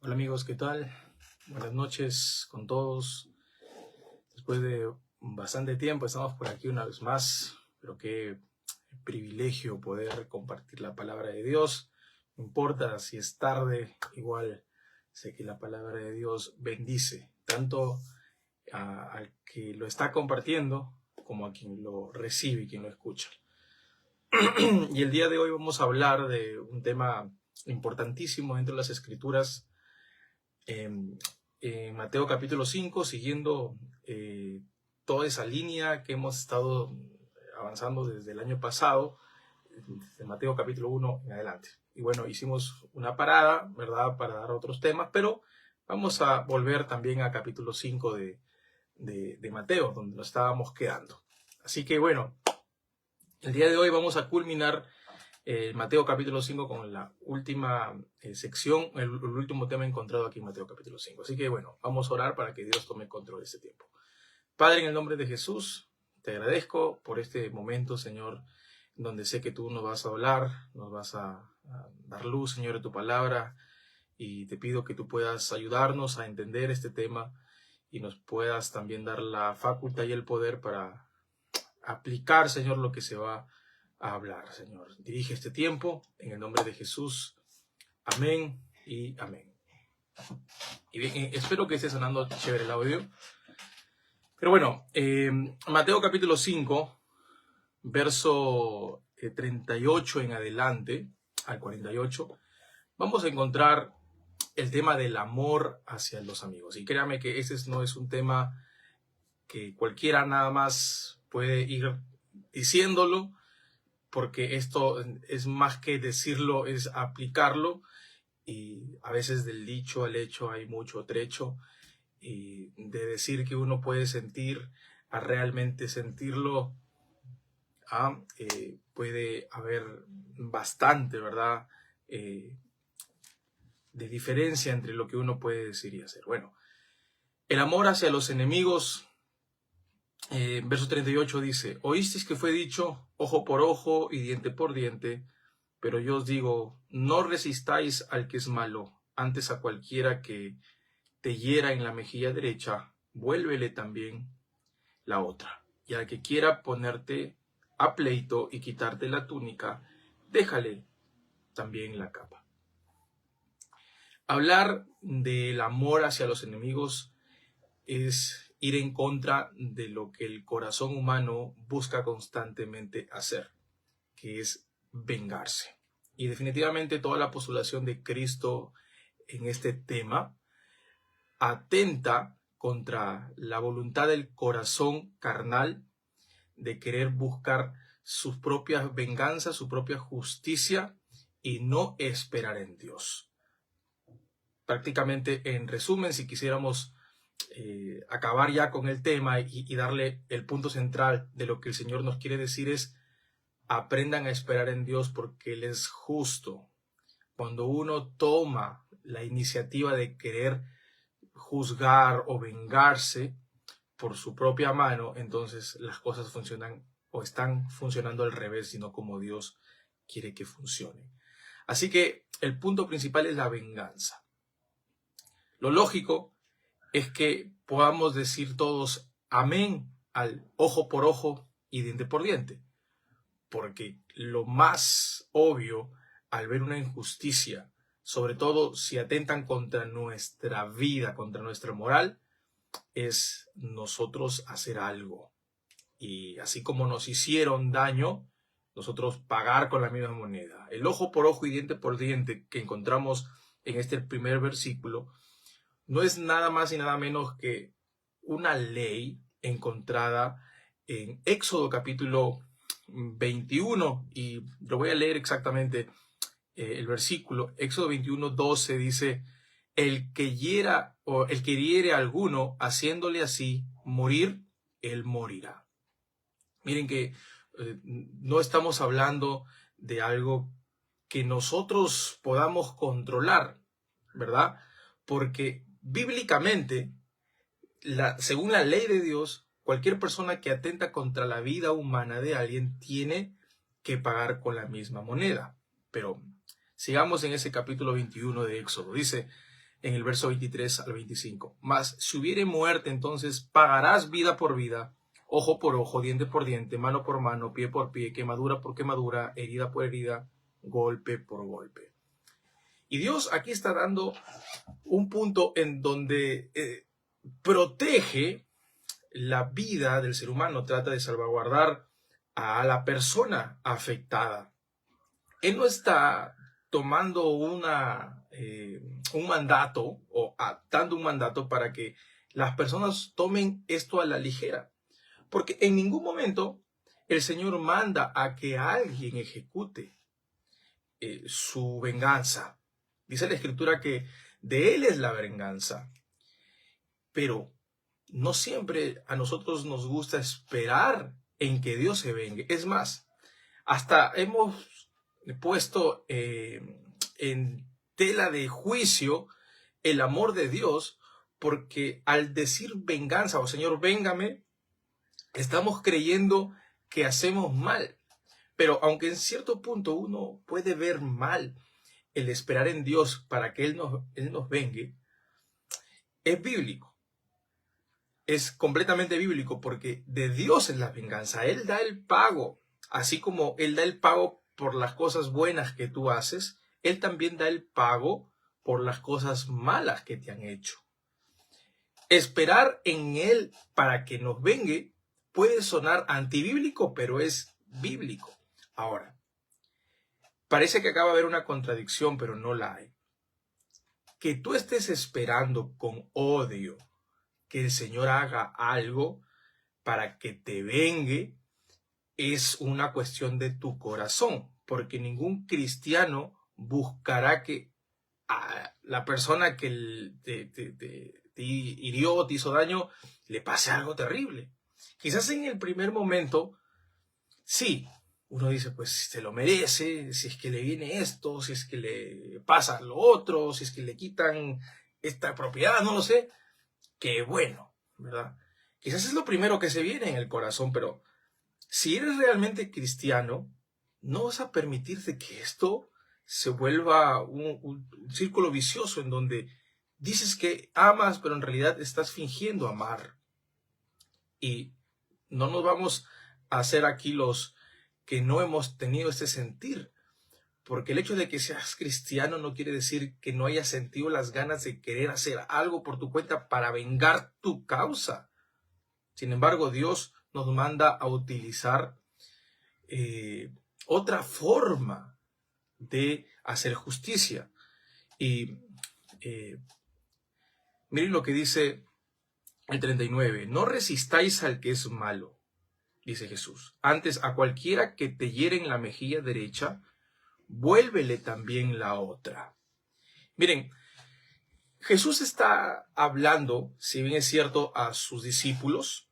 Hola amigos, ¿qué tal? Buenas noches con todos. Después de bastante tiempo estamos por aquí una vez más, pero qué privilegio poder compartir la palabra de Dios. No importa si es tarde, igual sé que la palabra de Dios bendice tanto al que lo está compartiendo como a quien lo recibe y quien lo escucha. Y el día de hoy vamos a hablar de un tema importantísimo dentro de las Escrituras. En Mateo capítulo 5, siguiendo toda esa línea que hemos estado avanzando desde el año pasado, de Mateo capítulo 1 en adelante. Y bueno, hicimos una parada, ¿verdad?, para dar otros temas, pero vamos a volver también a capítulo 5 de Mateo, donde nos estábamos quedando. Así que bueno, el día de hoy vamos a culminar Mateo capítulo 5 con la última sección, el último tema encontrado aquí en Mateo capítulo 5. Así que bueno, vamos a orar para que Dios tome control de este tiempo. Padre, en el nombre de Jesús, te agradezco por este momento, Señor, donde sé que tú nos vas a hablar, nos vas a dar luz, Señor, de tu palabra, y te pido que tú puedas ayudarnos a entender este tema y nos puedas también dar la facultad y el poder para aplicar, Señor, lo que se va a hablar, Señor. Dirige este tiempo en el nombre de Jesús. Amén y amén. Y bien, espero que esté sonando chévere el audio. Pero bueno, Mateo capítulo 5, verso 38 en adelante, al 48, vamos a encontrar el tema del amor hacia los amigos. Y créame que ese no es un tema que cualquiera nada más puede ir diciéndolo, porque esto es más que decirlo, es aplicarlo, y a veces del dicho al hecho hay mucho trecho, y de decir que uno puede sentir a realmente sentirlo, puede haber bastante, ¿verdad?, de diferencia entre lo que uno puede decir y hacer. Bueno, el amor hacia los enemigos, verso 38 dice: oísteis que fue dicho ojo por ojo y diente por diente, pero yo os digo, no resistáis al que es malo, antes a cualquiera que te hiera en la mejilla derecha, vuélvele también la otra. Y al que quiera ponerte a pleito y quitarte la túnica, déjale también la capa. Hablar del amor hacia los enemigos es ir en contra de lo que el corazón humano busca constantemente hacer, que es vengarse. Y definitivamente toda la postulación de Cristo en este tema atenta contra la voluntad del corazón carnal de querer buscar sus propias venganzas, su propia justicia, y no esperar en Dios. Prácticamente, en resumen, si quisiéramos acabar ya con el tema y darle el punto central de lo que el Señor nos quiere decir, es: aprendan a esperar en Dios porque Él es justo. Cuando uno toma la iniciativa de querer juzgar o vengarse por su propia mano, entonces las cosas funcionan o están funcionando al revés, sino como Dios quiere que funcione. Así que el punto principal es la venganza. Lo lógico es que podamos decir todos amén al ojo por ojo y diente por diente, porque lo más obvio al ver una injusticia, sobre todo si atentan contra nuestra vida, contra nuestra moral, es nosotros hacer algo. Y así como nos hicieron daño, nosotros pagar con la misma moneda. El ojo por ojo y diente por diente que encontramos en este primer versículo no es nada más y nada menos que una ley encontrada en Éxodo capítulo 21, y lo voy a leer exactamente el versículo. Éxodo 21, 12 dice: el que hiera o el que hiere a alguno haciéndole así morir, él morirá. Miren que no estamos hablando de algo que nosotros podamos controlar, ¿verdad? Porque bíblicamente, según la ley de Dios, cualquier persona que atenta contra la vida humana de alguien tiene que pagar con la misma moneda. Pero sigamos en ese capítulo 21 de Éxodo. Dice: en el verso 23 al 25. Mas si hubiere muerte, entonces pagarás vida por vida, ojo por ojo, diente por diente, mano por mano, pie por pie, quemadura por quemadura, herida por herida, golpe por golpe. Y Dios aquí está dando un punto en donde protege la vida del ser humano, trata de salvaguardar a la persona afectada. Él no está tomando un mandato o dando un mandato para que las personas tomen esto a la ligera. Porque en ningún momento el Señor manda a que alguien ejecute su venganza. Dice la Escritura que de Él es la venganza. Pero no siempre a nosotros nos gusta esperar en que Dios se vengue. Es más, hasta hemos puesto en tela de juicio el amor de Dios, porque al decir venganza o Señor, véngame, estamos creyendo que hacemos mal. Pero aunque en cierto punto uno puede ver mal el esperar en Dios para que Él nos vengue, es bíblico. Es completamente bíblico porque de Dios es la venganza. Él da el pago. Así como Él da el pago por las cosas buenas que tú haces, Él también da el pago por las cosas malas que te han hecho. Esperar en Él para que nos vengue puede sonar antibíblico, pero es bíblico. Ahora, parece que acaba de haber una contradicción, pero no la hay. Que tú estés esperando con odio que el Señor haga algo para que te vengue es una cuestión de tu corazón, porque ningún cristiano buscará que a la persona que te hirió, te hizo daño, le pase algo terrible. Quizás en el primer momento, sí, uno dice, pues se lo merece, si es que le viene esto, si es que le pasa lo otro, si es que le quitan esta propiedad, no lo sé. Qué bueno, ¿verdad? Quizás es lo primero que se viene en el corazón, pero si eres realmente cristiano, no vas a permitirte que esto se vuelva un círculo vicioso en donde dices que amas, pero en realidad estás fingiendo amar. Y no nos vamos a hacer aquí los que no hemos tenido este sentir. Porque el hecho de que seas cristiano no quiere decir que no hayas sentido las ganas de querer hacer algo por tu cuenta para vengar tu causa. Sin embargo, Dios nos manda a utilizar otra forma de hacer justicia. Y miren lo que dice el 39. No resistáis al que es malo, dice Jesús. Antes, a cualquiera que te hiere en la mejilla derecha, vuélvele también la otra. Miren, Jesús está hablando, si bien es cierto, a sus discípulos,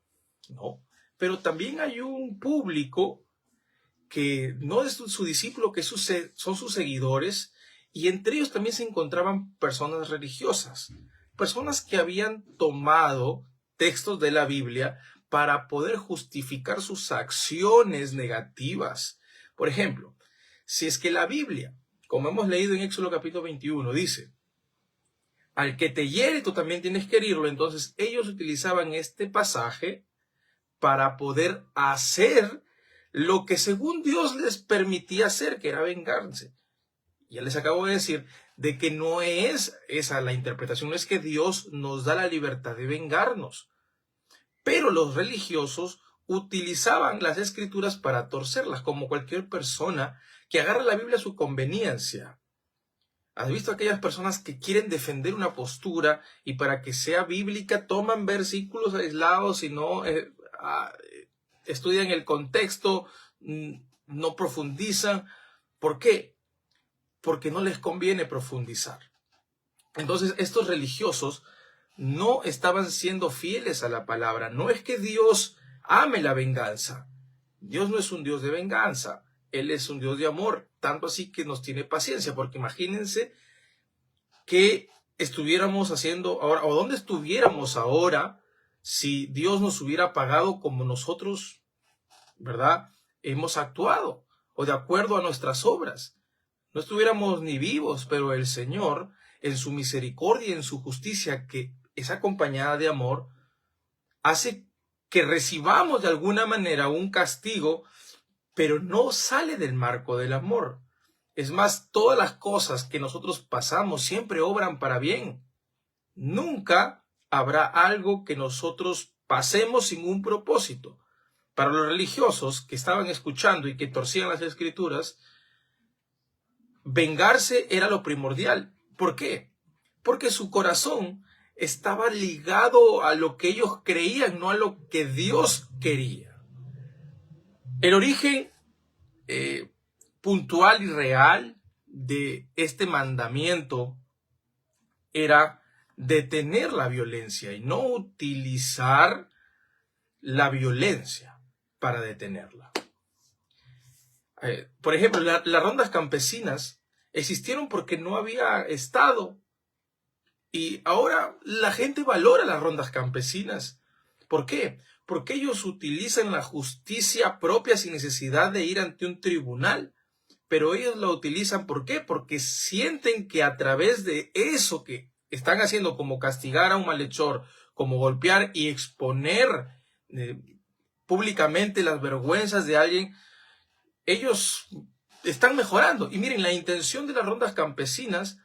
¿no? Pero también hay un público que no es su discípulo, que son sus seguidores, y entre ellos también se encontraban personas religiosas, personas que habían tomado textos de la Biblia para poder justificar sus acciones negativas. Por ejemplo, si es que la Biblia, como hemos leído en Éxodo capítulo 21, dice, al que te hiere tú también tienes que herirlo, entonces ellos utilizaban este pasaje para poder hacer lo que según Dios les permitía hacer, que era vengarse. Ya les acabo de decir de que no es esa la interpretación, no es que Dios nos da la libertad de vengarnos. Pero los religiosos utilizaban las escrituras para torcerlas, como cualquier persona que agarra la Biblia a su conveniencia. ¿Has visto aquellas personas que quieren defender una postura y para que sea bíblica toman versículos aislados y no estudian el contexto, no profundizan? ¿Por qué? Porque no les conviene profundizar. Entonces, estos religiosos no estaban siendo fieles a la palabra. No es que Dios ame la venganza. Dios no es un Dios de venganza. Él es un Dios de amor. Tanto así que nos tiene paciencia. Porque imagínense que estuviéramos haciendo ahora, o dónde estuviéramos ahora, si Dios nos hubiera pagado como nosotros, ¿verdad?, hemos actuado, o de acuerdo a nuestras obras. No estuviéramos ni vivos, pero el Señor, en su misericordia y en su justicia, que es acompañada de amor, hace que recibamos de alguna manera un castigo, pero no sale del marco del amor. Es más, todas las cosas que nosotros pasamos siempre obran para bien. Nunca habrá algo que nosotros pasemos sin un propósito. Para los religiosos que estaban escuchando y que torcían las escrituras, vengarse era lo primordial. ¿Por qué? Porque su corazón estaba ligado a lo que ellos creían, no a lo que Dios quería. El origen puntual y real de este mandamiento era detener la violencia y no utilizar la violencia para detenerla. Por ejemplo, las rondas campesinas existieron porque no había Estado. Y ahora la gente valora las rondas campesinas. ¿Por qué? Porque ellos utilizan la justicia propia sin necesidad de ir ante un tribunal. Pero ellos la utilizan, ¿por qué? Porque sienten que a través de eso que están haciendo, como castigar a un malhechor, como golpear y exponer públicamente las vergüenzas de alguien, ellos están mejorando. Y miren, la intención de las rondas campesinas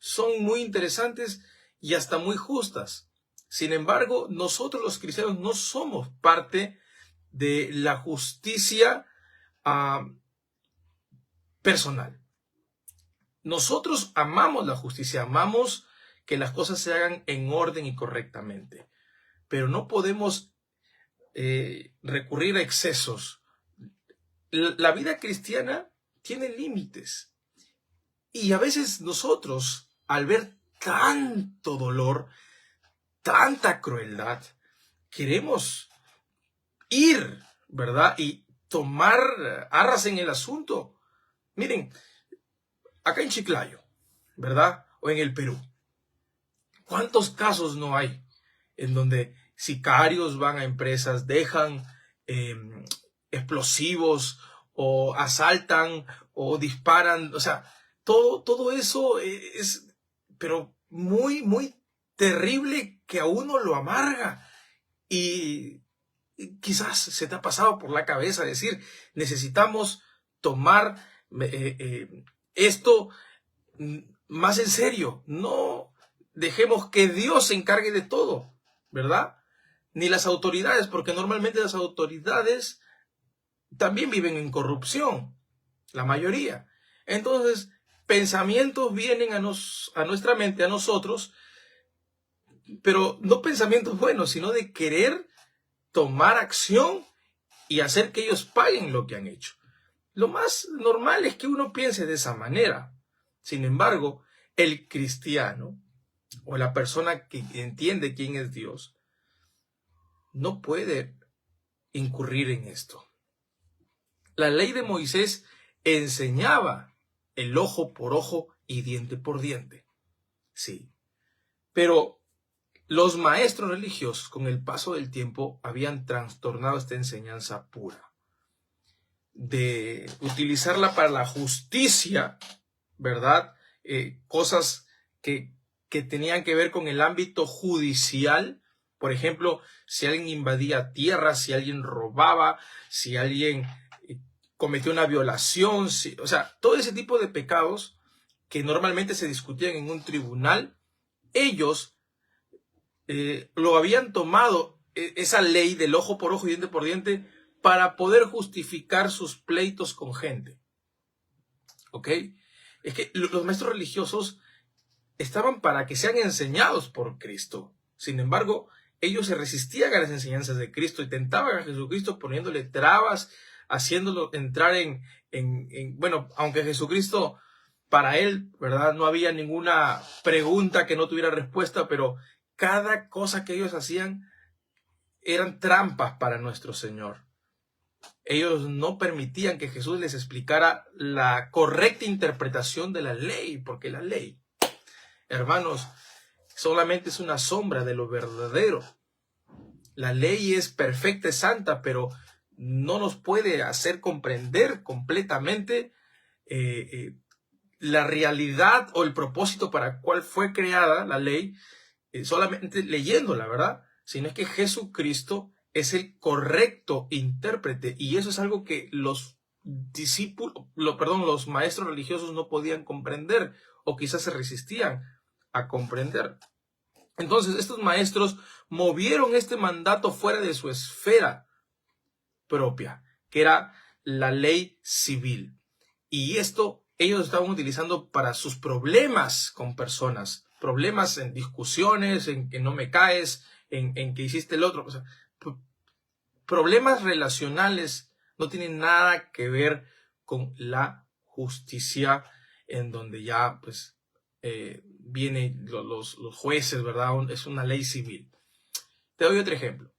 son muy interesantes y hasta muy justas. Sin embargo, nosotros los cristianos no somos parte de la justicia personal. Nosotros amamos la justicia, amamos que las cosas se hagan en orden y correctamente, pero no podemos recurrir a excesos. La vida cristiana tiene límites y a veces nosotros, al ver tanto dolor, tanta crueldad, queremos ir, ¿verdad? Y tomar arras en el asunto. Miren, acá en Chiclayo, ¿verdad? O en el Perú, ¿cuántos casos no hay en donde sicarios van a empresas, dejan explosivos o asaltan o disparan? O sea, todo eso es, pero muy, muy terrible, que a uno lo amarga. Y quizás se te ha pasado por la cabeza decir, necesitamos tomar esto más en serio. No dejemos que Dios se encargue de todo, ¿verdad? Ni las autoridades, porque normalmente las autoridades también viven en corrupción, la mayoría. Entonces, pensamientos vienen a nuestra mente, a nosotros, pero no pensamientos buenos, sino de querer tomar acción y hacer que ellos paguen lo que han hecho. Lo más normal es que uno piense de esa manera. Sin embargo, el cristiano o la persona que entiende quién es Dios no puede incurrir en esto. La ley de Moisés enseñaba el ojo por ojo y diente por diente. Sí, pero los maestros religiosos, con el paso del tiempo, habían trastornado esta enseñanza pura, de utilizarla para la justicia, ¿verdad? Cosas que tenían que ver con el ámbito judicial. Por ejemplo, si alguien invadía tierras, si alguien robaba, si alguien cometió una violación, o sea, todo ese tipo de pecados que normalmente se discutían en un tribunal, ellos lo habían tomado, esa ley del ojo por ojo y diente por diente, para poder justificar sus pleitos con gente. ¿Ok? Es que los maestros religiosos estaban para que sean enseñados por Cristo. Sin embargo, ellos se resistían a las enseñanzas de Cristo y tentaban a Jesucristo poniéndole trabas, haciéndolo entrar bueno, aunque Jesucristo, para él, ¿verdad? No había ninguna pregunta que no tuviera respuesta, pero cada cosa que ellos hacían eran trampas para nuestro Señor. Ellos no permitían que Jesús les explicara la correcta interpretación de la ley, porque la ley, hermanos, solamente es una sombra de lo verdadero. La ley es perfecta, es santa, pero no nos puede hacer comprender completamente la realidad o el propósito para cual fue creada la ley solamente leyéndola, ¿verdad? Sino es que Jesucristo es el correcto intérprete, y eso es algo que los los maestros religiosos no podían comprender, o quizás se resistían a comprender. Entonces, estos maestros movieron este mandato fuera de su esfera propia, que era la ley civil. Y esto ellos estaban utilizando para sus problemas con personas, problemas en discusiones, en que no me caes, en que hiciste el otro. O sea, problemas relacionales no tienen nada que ver con la justicia, en donde ya pues vienen los jueces, ¿verdad? Es una ley civil. Te doy otro ejemplo.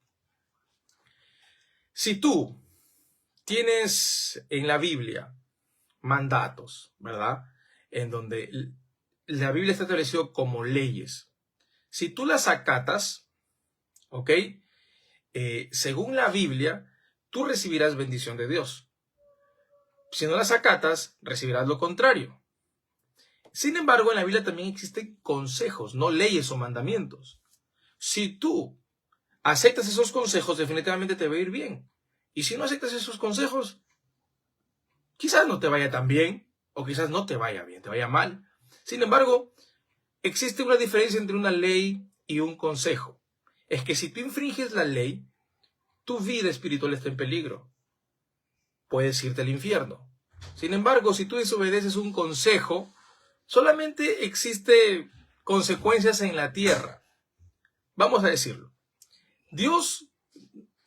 Si tú tienes en la Biblia mandatos, ¿verdad? En donde la Biblia está establecido como leyes. Si tú las acatas, ¿ok? Según la Biblia, tú recibirás bendición de Dios. Si no las acatas, recibirás lo contrario. Sin embargo, en la Biblia también existen consejos, no leyes o mandamientos. Si tú aceptas esos consejos, definitivamente te va a ir bien. Y si no aceptas esos consejos, quizás no te vaya tan bien, o quizás no te vaya bien, te vaya mal. Sin embargo, existe una diferencia entre una ley y un consejo. Es que si tú infringes la ley, tu vida espiritual está en peligro. Puedes irte al infierno. Sin embargo, si tú desobedeces un consejo, solamente existe consecuencias en la tierra. Vamos a decirlo. Dios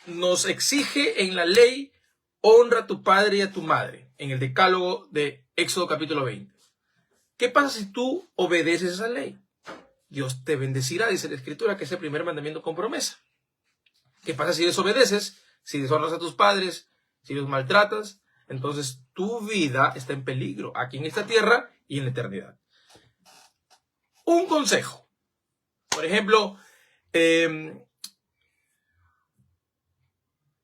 nos exige en la ley: honra a tu padre y a tu madre, en el decálogo de Éxodo capítulo 20. ¿Qué pasa si tú obedeces esa ley? Dios te bendecirá, dice la Escritura, que es el primer mandamiento con promesa. ¿Qué pasa si desobedeces? Si deshonras a tus padres, si los maltratas, entonces tu vida está en peligro, aquí en esta tierra y en la eternidad. Un consejo. Por ejemplo,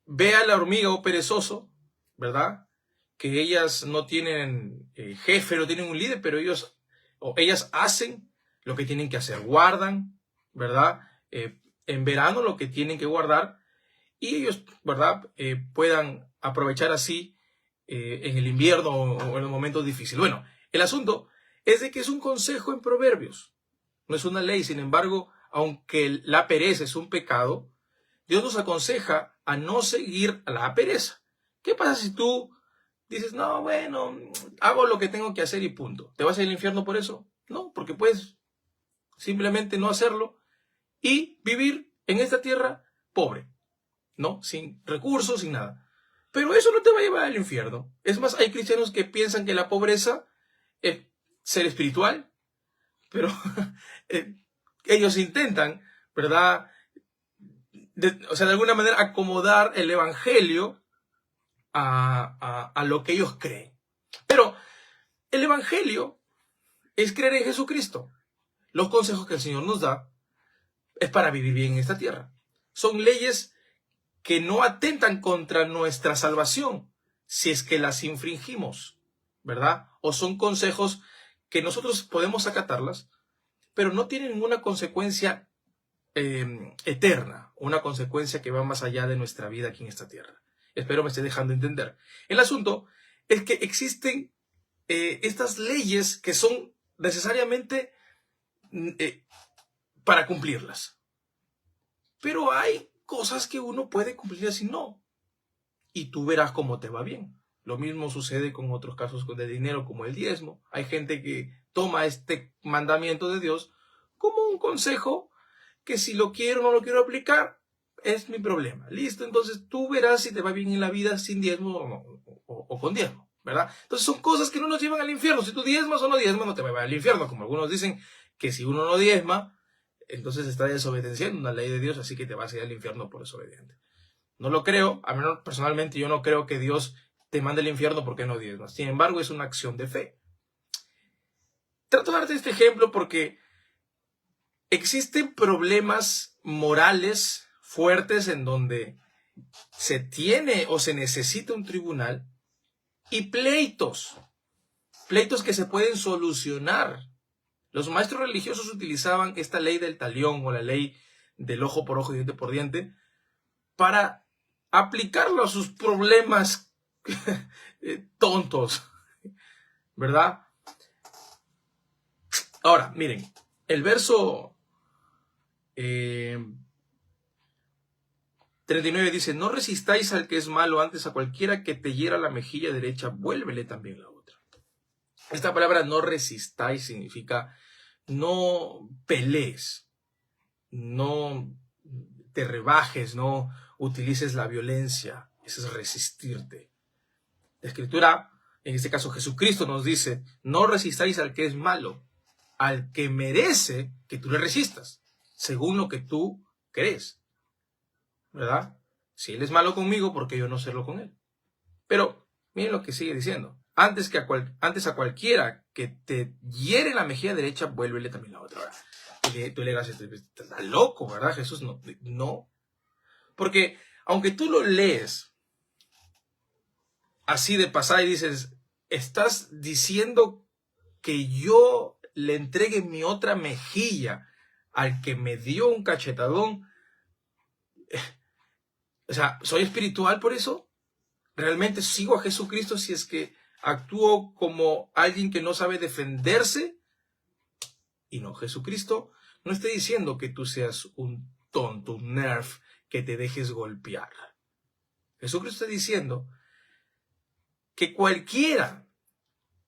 ve a la hormiga o perezoso, ¿verdad? Que ellas no tienen jefe, no tienen un líder, pero ellas hacen lo que tienen que hacer, guardan, ¿verdad? En verano lo que tienen que guardar, y ellos, ¿verdad? Puedan aprovechar así en el invierno o en los momentos difíciles. Bueno, el asunto es de que es un consejo en Proverbios, no es una ley. Sin embargo, aunque la pereza es un pecado, Dios nos aconseja a no seguir a la pereza. ¿Qué pasa si tú dices, no, bueno, hago lo que tengo que hacer y punto? ¿Te vas al infierno por eso? No, porque puedes simplemente no hacerlo y vivir en esta tierra pobre, ¿no? Sin recursos, sin nada. Pero eso no te va a llevar al infierno. Es más, hay cristianos que piensan que la pobreza es ser espiritual, pero ellos intentan, ¿verdad? De alguna manera acomodar el evangelio a lo que ellos creen. Pero el evangelio es creer en Jesucristo. Los consejos que el Señor nos da es para vivir bien en esta tierra. Son leyes que no atentan contra nuestra salvación si es que las infringimos, ¿verdad? O son consejos que nosotros podemos acatarlas, pero no tienen ninguna consecuencia eterna, una consecuencia que va más allá de nuestra vida aquí en esta tierra. Espero me esté dejando entender. El asunto es que existen estas leyes que son necesariamente para cumplirlas. Pero hay cosas que uno puede cumplir así no. Y tú verás cómo te va bien. Lo mismo sucede con otros casos de dinero, como el diezmo. Hay gente que toma este mandamiento de Dios como un consejo que si lo quiero o no lo quiero aplicar, es mi problema. Listo, entonces tú verás si te va bien en la vida sin diezmo o con diezmo, ¿verdad? Entonces son cosas que no nos llevan al infierno. Si tú diezmas o no diezmas, no te va a llevar al infierno. Como algunos dicen que si uno no diezma, entonces está desobedeciendo una ley de Dios, así que te vas a ir al infierno por desobediente. No lo creo, a menos personalmente yo no creo que Dios te mande al infierno porque no diezmas. Sin embargo, es una acción de fe. Trato de darte este ejemplo porque existen problemas morales fuertes en donde se tiene o se necesita un tribunal y pleitos pleitos que se pueden solucionar. Los maestros religiosos utilizaban esta ley del talión o la ley del ojo por ojo y diente por diente para aplicarlo a sus problemas tontos, ¿verdad? Ahora, miren, el verso 39 dice: no resistáis al que es malo, antes a cualquiera que te hiera la mejilla derecha, vuélvele también la otra. Esta palabra no resistáis significa no pelees, no te rebajes, no utilices la violencia. Eso es resistirte. La Escritura, en este caso Jesucristo, nos dice: no resistáis al que es malo, al que merece que tú le resistas, según lo que tú crees, ¿verdad? Si él es malo conmigo, ¿por qué yo no serlo con él? Pero miren lo que sigue diciendo: antes a cualquiera que te hiere la mejilla derecha, vuélvele también la otra. Ahora, tú le dirás: estás loco, ¿verdad, Jesús? No, porque aunque tú lo lees así de pasada y dices, estás diciendo que yo le entregue mi otra mejilla al que me dio un cachetadón. O sea, ¿soy espiritual por eso? ¿Realmente sigo a Jesucristo si es que actúo como alguien que no sabe defenderse? Y no, Jesucristo no está diciendo que tú seas un tonto, un nerf, que te dejes golpear. Jesucristo está diciendo que cualquiera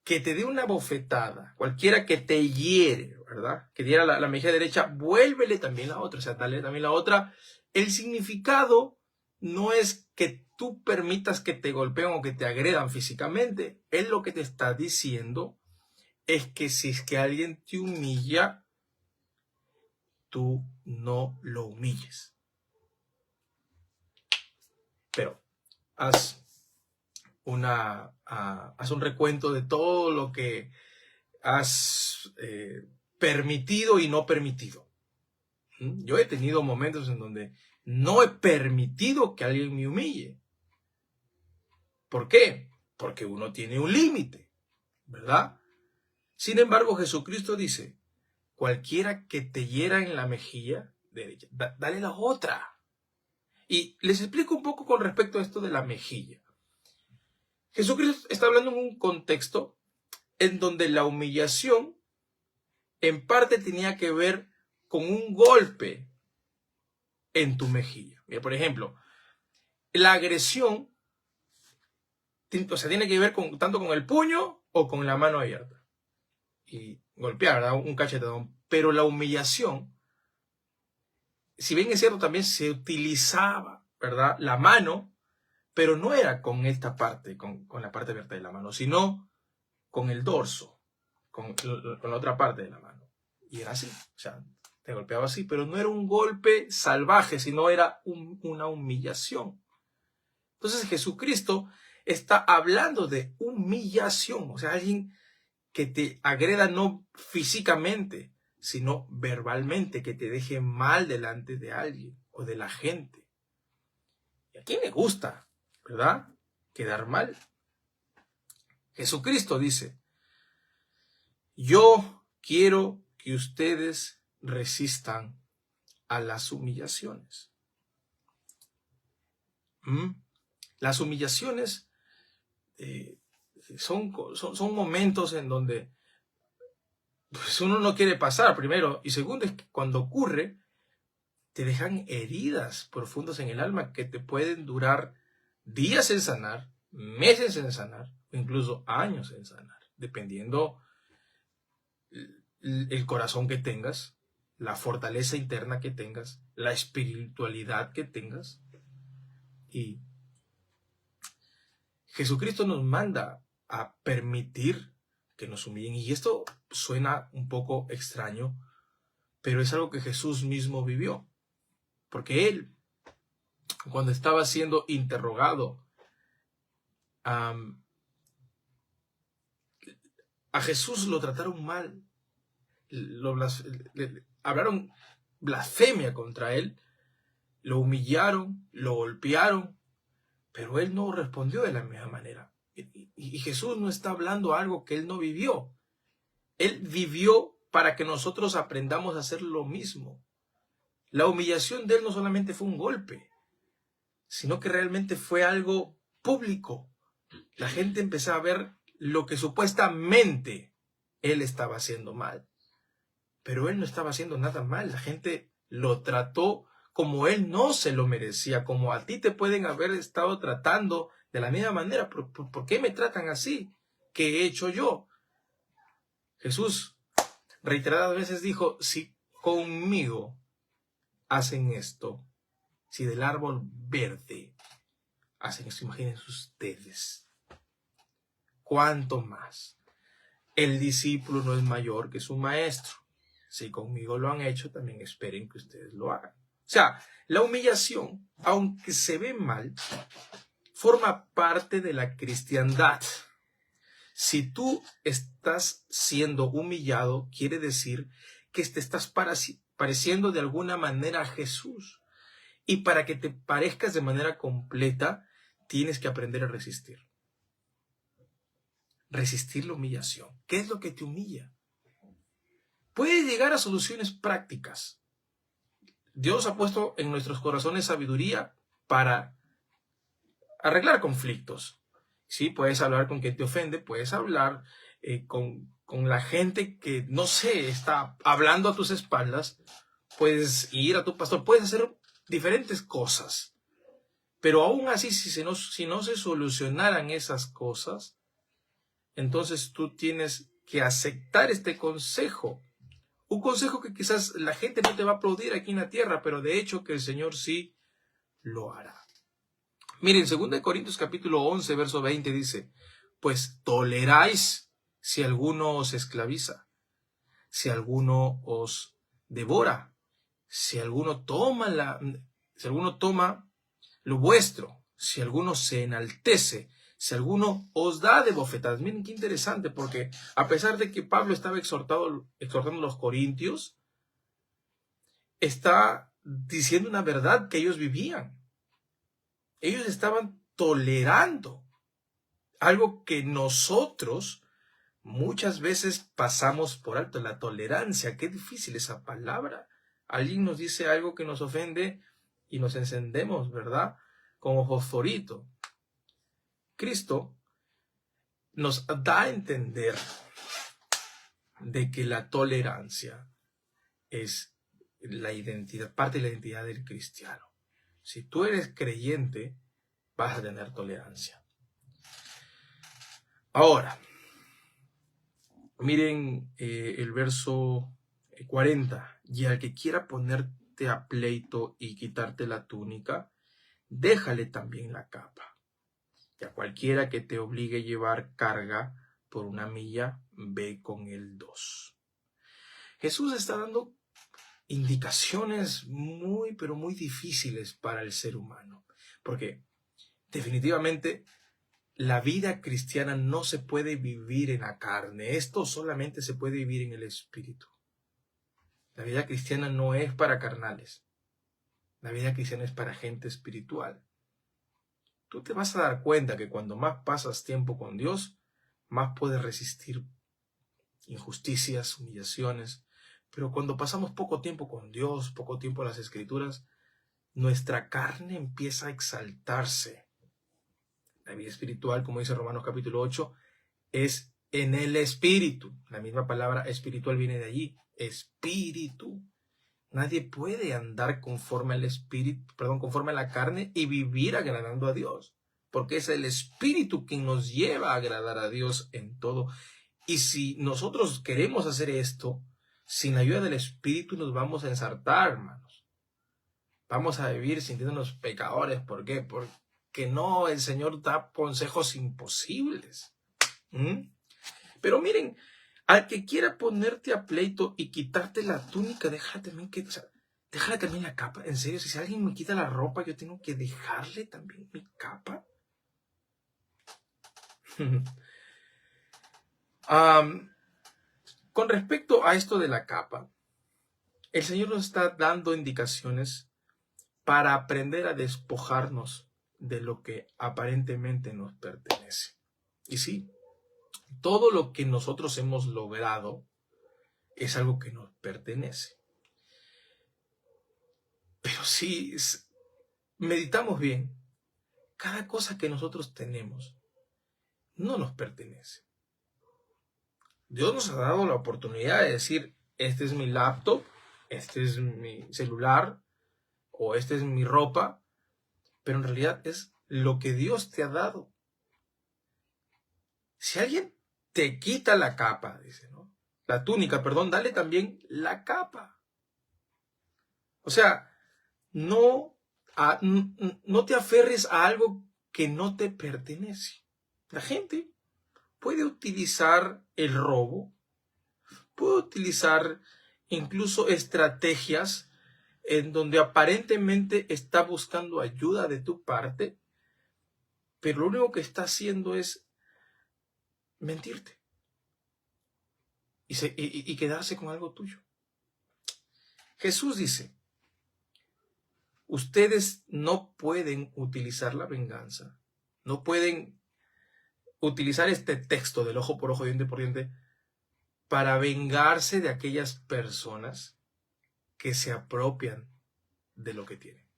que te dé una bofetada, cualquiera que te hiere, ¿verdad? Que diera la mejilla derecha, vuélvele también la otra, o sea, dale también la otra. El significado no es que tú permitas que te golpeen o que te agredan físicamente. Él lo que te está diciendo es que si es que alguien te humilla, tú no lo humilles. Pero haz un recuento de todo lo que has permitido y no permitido. Yo he tenido momentos en donde no he permitido que alguien me humille. ¿Por qué? Porque uno tiene un límite, ¿verdad? Sin embargo, Jesucristo dice: cualquiera que te hiera en la mejilla derecha, dale la otra. Y les explico un poco con respecto a esto de la mejilla. Jesucristo está hablando en un contexto en donde la humillación en parte tenía que ver con un golpe en tu mejilla. Mira, por ejemplo, la agresión, o sea, tiene que ver tanto con el puño o con la mano abierta. Y golpear, ¿verdad? Un cachetadón. Pero la humillación, si bien es cierto, también se utilizaba, ¿verdad?, la mano, pero no era con esta parte, con la parte abierta de la mano, sino con el dorso, con la otra parte de la mano. Y era así, o sea, te golpeaba así, pero no era un golpe salvaje, sino era una humillación. Entonces Jesucristo está hablando de humillación, o sea, alguien que te agreda no físicamente, sino verbalmente, que te deje mal delante de alguien o de la gente. ¿Y a quién le gusta, verdad, quedar mal? Jesucristo dice: yo quiero que ustedes resistan a las humillaciones. Las humillaciones son momentos en donde pues, uno no quiere pasar, primero. Y segundo, es que cuando ocurre, te dejan heridas profundas en el alma que te pueden durar días en sanar, meses en sanar, incluso años en sanar, dependiendo el corazón que tengas, la fortaleza interna que tengas, la espiritualidad que tengas. Y Jesucristo nos manda a permitir que nos humillen. Y esto suena un poco extraño, pero es algo que Jesús mismo vivió. Porque él, cuando estaba siendo interrogado, a Jesús lo trataron mal, hablaron blasfemia contra él, lo humillaron, lo golpearon, pero él no respondió de la misma manera. Y Jesús no está hablando algo que él no vivió. Él vivió para que nosotros aprendamos a hacer lo mismo. La humillación de él no solamente fue un golpe, sino que realmente fue algo público. La gente empezó a ver lo que supuestamente él estaba haciendo mal. Pero él no estaba haciendo nada mal. La gente lo trató como él no se lo merecía, como a ti te pueden haber estado tratando de la misma manera. ¿Por qué me tratan así? ¿Qué he hecho yo? Jesús reiteradas veces dijo, si conmigo hacen esto, si del árbol verde hacen esto, imagínense ustedes, ¿cuánto más? El discípulo no es mayor que su maestro. Si conmigo lo han hecho, también esperen que ustedes lo hagan. O sea, la humillación, aunque se ve mal, forma parte de la cristiandad. Si tú estás siendo humillado, quiere decir que te estás pareciendo de alguna manera a Jesús. Y para que te parezcas de manera completa, tienes que aprender a resistir. Resistir la humillación. ¿Qué es lo que te humilla? Puede llegar a soluciones prácticas. Dios ha puesto en nuestros corazones sabiduría para arreglar conflictos. Sí, puedes hablar con quien te ofende, puedes hablar con la gente que, no sé, está hablando a tus espaldas, puedes ir a tu pastor, puedes hacer diferentes cosas. Pero aún así, si no se solucionaran esas cosas, entonces tú tienes que aceptar este consejo. Un consejo que quizás la gente no te va a aplaudir aquí en la tierra, pero de hecho que el Señor sí lo hará. Miren, 2 Corintios capítulo 11, verso 20 dice, pues toleráis si alguno os esclaviza, si alguno os devora, si alguno toma lo vuestro, si alguno se enaltece, si alguno os da de bofetadas. Miren qué interesante, porque a pesar de que Pablo estaba exhortando a los corintios, está diciendo una verdad que ellos vivían. Ellos estaban tolerando algo que nosotros muchas veces pasamos por alto, la tolerancia. Qué difícil esa palabra. Alguien nos dice algo que nos ofende y nos encendemos, ¿verdad? Como fosforito. Cristo nos da a entender de que la tolerancia es la identidad, parte de la identidad del cristiano. Si tú eres creyente, vas a tener tolerancia. Ahora, miren el verso 40. Y al que quiera ponerte a pleito y quitarte la túnica, déjale también la capa. Y a cualquiera que te obligue a llevar carga por 1 milla, ve con el 2. Jesús está dando indicaciones muy, pero muy difíciles para el ser humano. Porque definitivamente la vida cristiana no se puede vivir en la carne. Esto solamente se puede vivir en el espíritu. La vida cristiana no es para carnales. La vida cristiana es para gente espiritual. Tú te vas a dar cuenta que cuando más pasas tiempo con Dios, más puedes resistir injusticias, humillaciones. Pero cuando pasamos poco tiempo con Dios, poco tiempo en las Escrituras, nuestra carne empieza a exaltarse. La vida espiritual, como dice Romanos capítulo 8, es en el espíritu. La misma palabra espiritual viene de allí. Espíritu. Nadie puede andar conforme al espíritu, conforme a la carne y vivir agradando a Dios. Porque es el espíritu quien nos lleva a agradar a Dios en todo. Y si nosotros queremos hacer esto, sin la ayuda del espíritu nos vamos a ensartar, hermanos. Vamos a vivir sintiéndonos pecadores. ¿Por qué? Porque no, el Señor da consejos imposibles. Pero miren, al que quiera ponerte a pleito y quitarte la túnica, déjale también la capa. En serio, si alguien me quita la ropa, yo tengo que dejarle también mi capa. Con respecto a esto de la capa, el Señor nos está dando indicaciones para aprender a despojarnos de lo que aparentemente nos pertenece. Y sí, todo lo que nosotros hemos logrado es algo que nos pertenece. Pero si meditamos bien, cada cosa que nosotros tenemos no nos pertenece. Dios nos ha dado la oportunidad de decir, este es mi laptop, este es mi celular o esta es mi ropa, pero en realidad es lo que Dios te ha dado. Si alguien te quita la capa, dice, ¿no? La túnica, perdón, dale también la capa. O sea, no te aferres a algo que no te pertenece. La gente puede utilizar el robo, puede utilizar incluso estrategias en donde aparentemente está buscando ayuda de tu parte, pero lo único que está haciendo es mentirte y quedarse con algo tuyo. Jesús dice, ustedes no pueden utilizar la venganza, no pueden utilizar este texto del ojo por ojo, diente por diente, para vengarse de aquellas personas que se apropian de lo que tienen.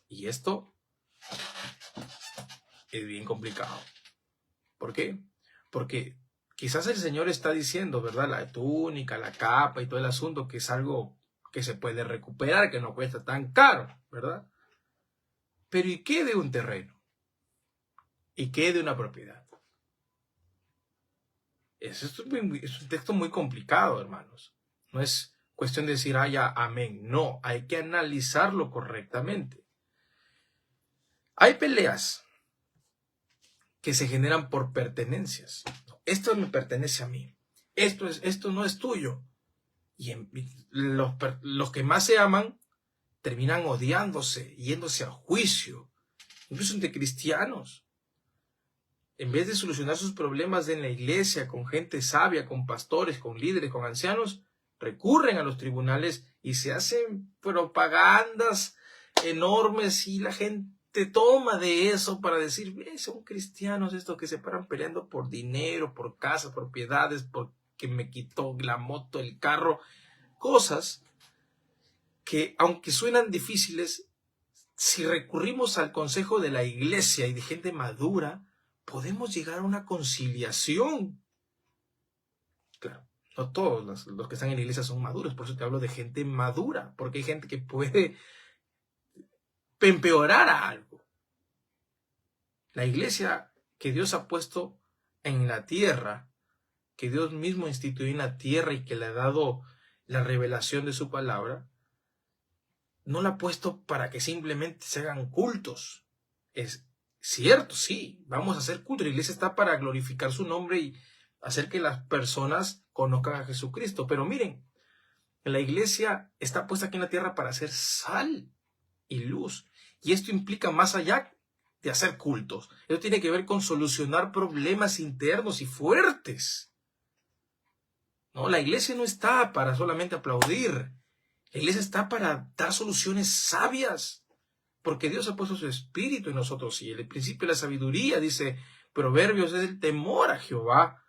Y esto es bien complicado. ¿Por qué? Porque quizás el Señor está diciendo, ¿verdad? La túnica, la capa y todo el asunto, que es algo que se puede recuperar, que no cuesta tan caro, ¿verdad? Pero ¿y qué de un terreno? ¿Y qué de una propiedad? Es un texto muy complicado, hermanos. No es cuestión de decir, ya, amén. No, hay que analizarlo correctamente. Hay peleas que se generan por pertenencias. Esto me pertenece a mí. Esto no es tuyo. Y los que más se aman terminan odiándose, yéndose a juicio, incluso entre cristianos. En vez de solucionar sus problemas en la iglesia, con gente sabia, con pastores, con líderes, con ancianos, recurren a los tribunales y se hacen propagandas enormes y la gente toma de eso para decir, son cristianos estos que se paran peleando por dinero, por casas, propiedades, porque me quitó la moto, el carro, cosas que aunque suenan difíciles, si recurrimos al consejo de la iglesia y de gente madura, podemos llegar a una conciliación. Claro, no todos los que están en la iglesia son maduros, por eso te hablo de gente madura, porque hay gente que puede empeorar a algo. La iglesia que Dios ha puesto en la tierra, que Dios mismo instituyó en la tierra y que le ha dado la revelación de su palabra, no la ha puesto para que simplemente se hagan cultos. Es cierto, sí, vamos a hacer culto. La iglesia está para glorificar su nombre y hacer que las personas conozcan a Jesucristo. Pero miren, la iglesia está puesta aquí en la tierra para hacer sal y luz. Y esto implica más allá de hacer cultos. Esto tiene que ver con solucionar problemas internos y fuertes. No, la iglesia no está para solamente aplaudir. La iglesia está para dar soluciones sabias, porque Dios ha puesto su espíritu en nosotros. Y el principio de la sabiduría, dice Proverbios, es el temor a Jehová.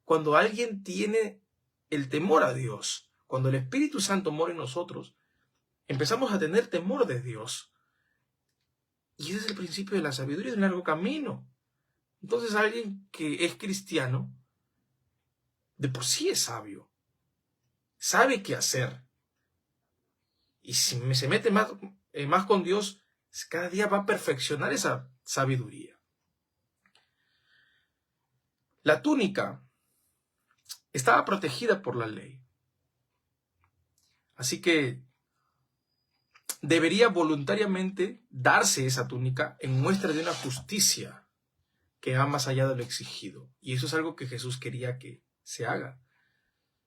Cuando alguien tiene el temor a Dios, cuando el Espíritu Santo mora en nosotros, empezamos a tener temor de Dios. Y ese es el principio de la sabiduría, de un largo camino. Entonces alguien que es cristiano, de por sí es sabio, sabe qué hacer. Y si se mete más con Dios, cada día va a perfeccionar esa sabiduría. La túnica estaba protegida por la ley. Así que debería voluntariamente darse esa túnica en muestra de una justicia que va más allá de lo exigido. Y eso es algo que Jesús quería que se haga.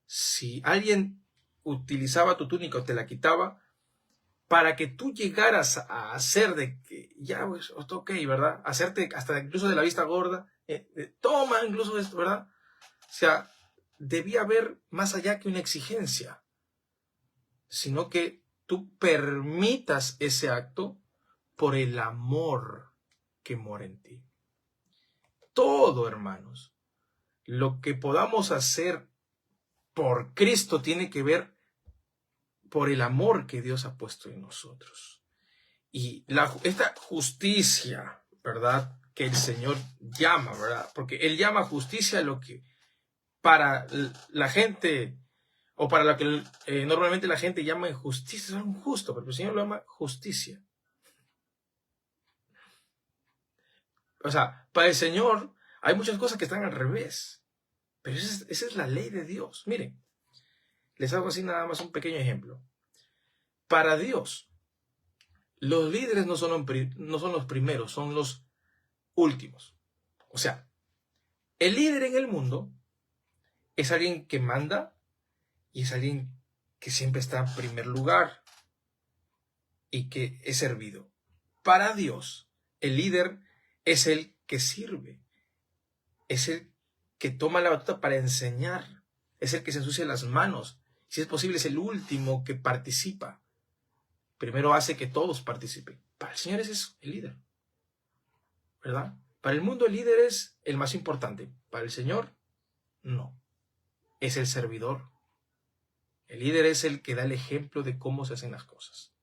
Si alguien utilizaba tu túnica o te la quitaba, para que tú llegaras a hacer de que ya, pues, ok, ¿verdad? Hacerte hasta incluso de la vista gorda, toma incluso esto, ¿verdad? O sea, debía haber más allá que una exigencia, sino que tú permitas ese acto por el amor que mora en ti. todo, hermanos, lo que podamos hacer por Cristo tiene que ver por el amor que Dios ha puesto en nosotros. Y esta justicia, ¿verdad?, que el Señor llama, ¿verdad? Porque Él llama justicia a lo que para la gente, o para lo que normalmente la gente llama injusticia, es injusto, pero el Señor lo llama justicia. O sea, para el Señor hay muchas cosas que están al revés, pero esa es la ley de Dios. Miren, les hago así nada más un pequeño ejemplo. Para Dios, los líderes no son los primeros, son los últimos. O sea, el líder en el mundo es alguien que manda y es alguien que siempre está en primer lugar y que es servido. Para Dios, el líder es el que sirve, es el que toma la batuta para enseñar, es el que se ensucia las manos, si es posible es el último que participa. Primero hace que todos participen. Para el Señor ese es el líder, ¿verdad? Para el mundo el líder es el más importante, para el Señor no, es el servidor. El líder es el que da el ejemplo de cómo se hacen las cosas.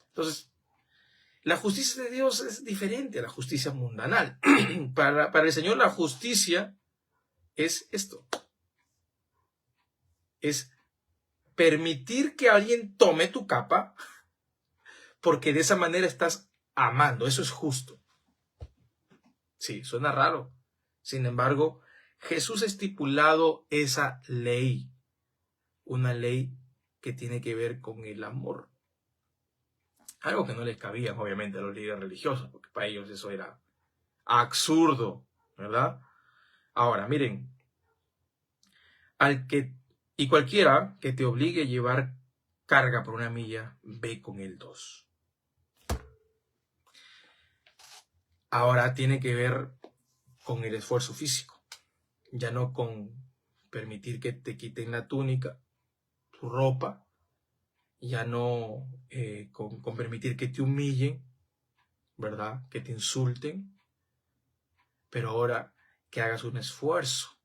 Entonces, la justicia de Dios es diferente a la justicia mundanal. Para el Señor la justicia es esto. Es permitir que alguien tome tu capa porque de esa manera estás amando. Eso es justo. Sí, suena raro. Sin embargo, Jesús ha estipulado esa ley. Una ley que tiene que ver con el amor. Algo que no les cabía, obviamente, a los líderes religiosos, porque para ellos eso era absurdo, ¿verdad? Ahora, miren, y cualquiera que te obligue a llevar carga por 1 milla, ve con el 2. Ahora tiene que ver con el esfuerzo físico, ya no con permitir que te quiten la túnica, tu ropa, ya no con permitir que te humillen, ¿verdad? Que te insulten, pero ahora que hagas un esfuerzo,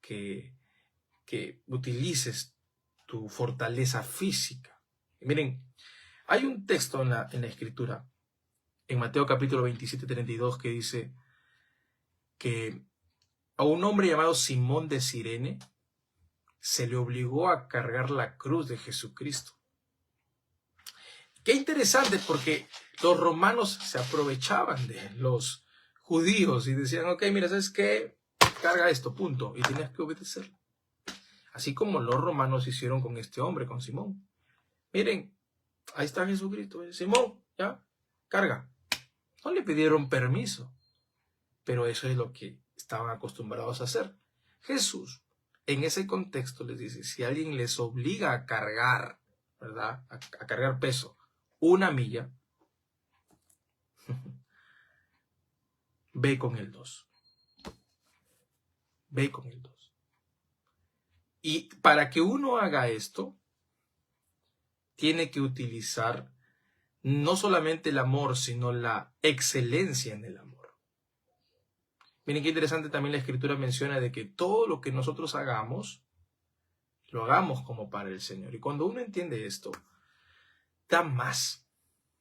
que utilices tu fortaleza física. Y miren, hay un texto en la Escritura, en Mateo capítulo 27, 32, que dice que a un hombre llamado Simón de Cirene se le obligó a cargar la cruz de Jesucristo. Qué interesante, porque los romanos se aprovechaban de los judíos y decían, ok, mira, ¿sabes qué? Carga esto, punto, y tienes que obedecerlo. Así como los romanos hicieron con este hombre, con Simón. Miren, ahí está Jesucristo. Simón, ya, carga. No le pidieron permiso, pero eso es lo que estaban acostumbrados a hacer. Jesús, en ese contexto, les dice, si alguien les obliga a cargar, ¿verdad? A cargar peso, 1 milla, ve con el 2. Ve con el 2. Y para que uno haga esto, tiene que utilizar no solamente el amor, sino la excelencia en el amor. Miren qué interesante, también la Escritura menciona de que todo lo que nosotros hagamos, lo hagamos como para el Señor. Y cuando uno entiende esto, da más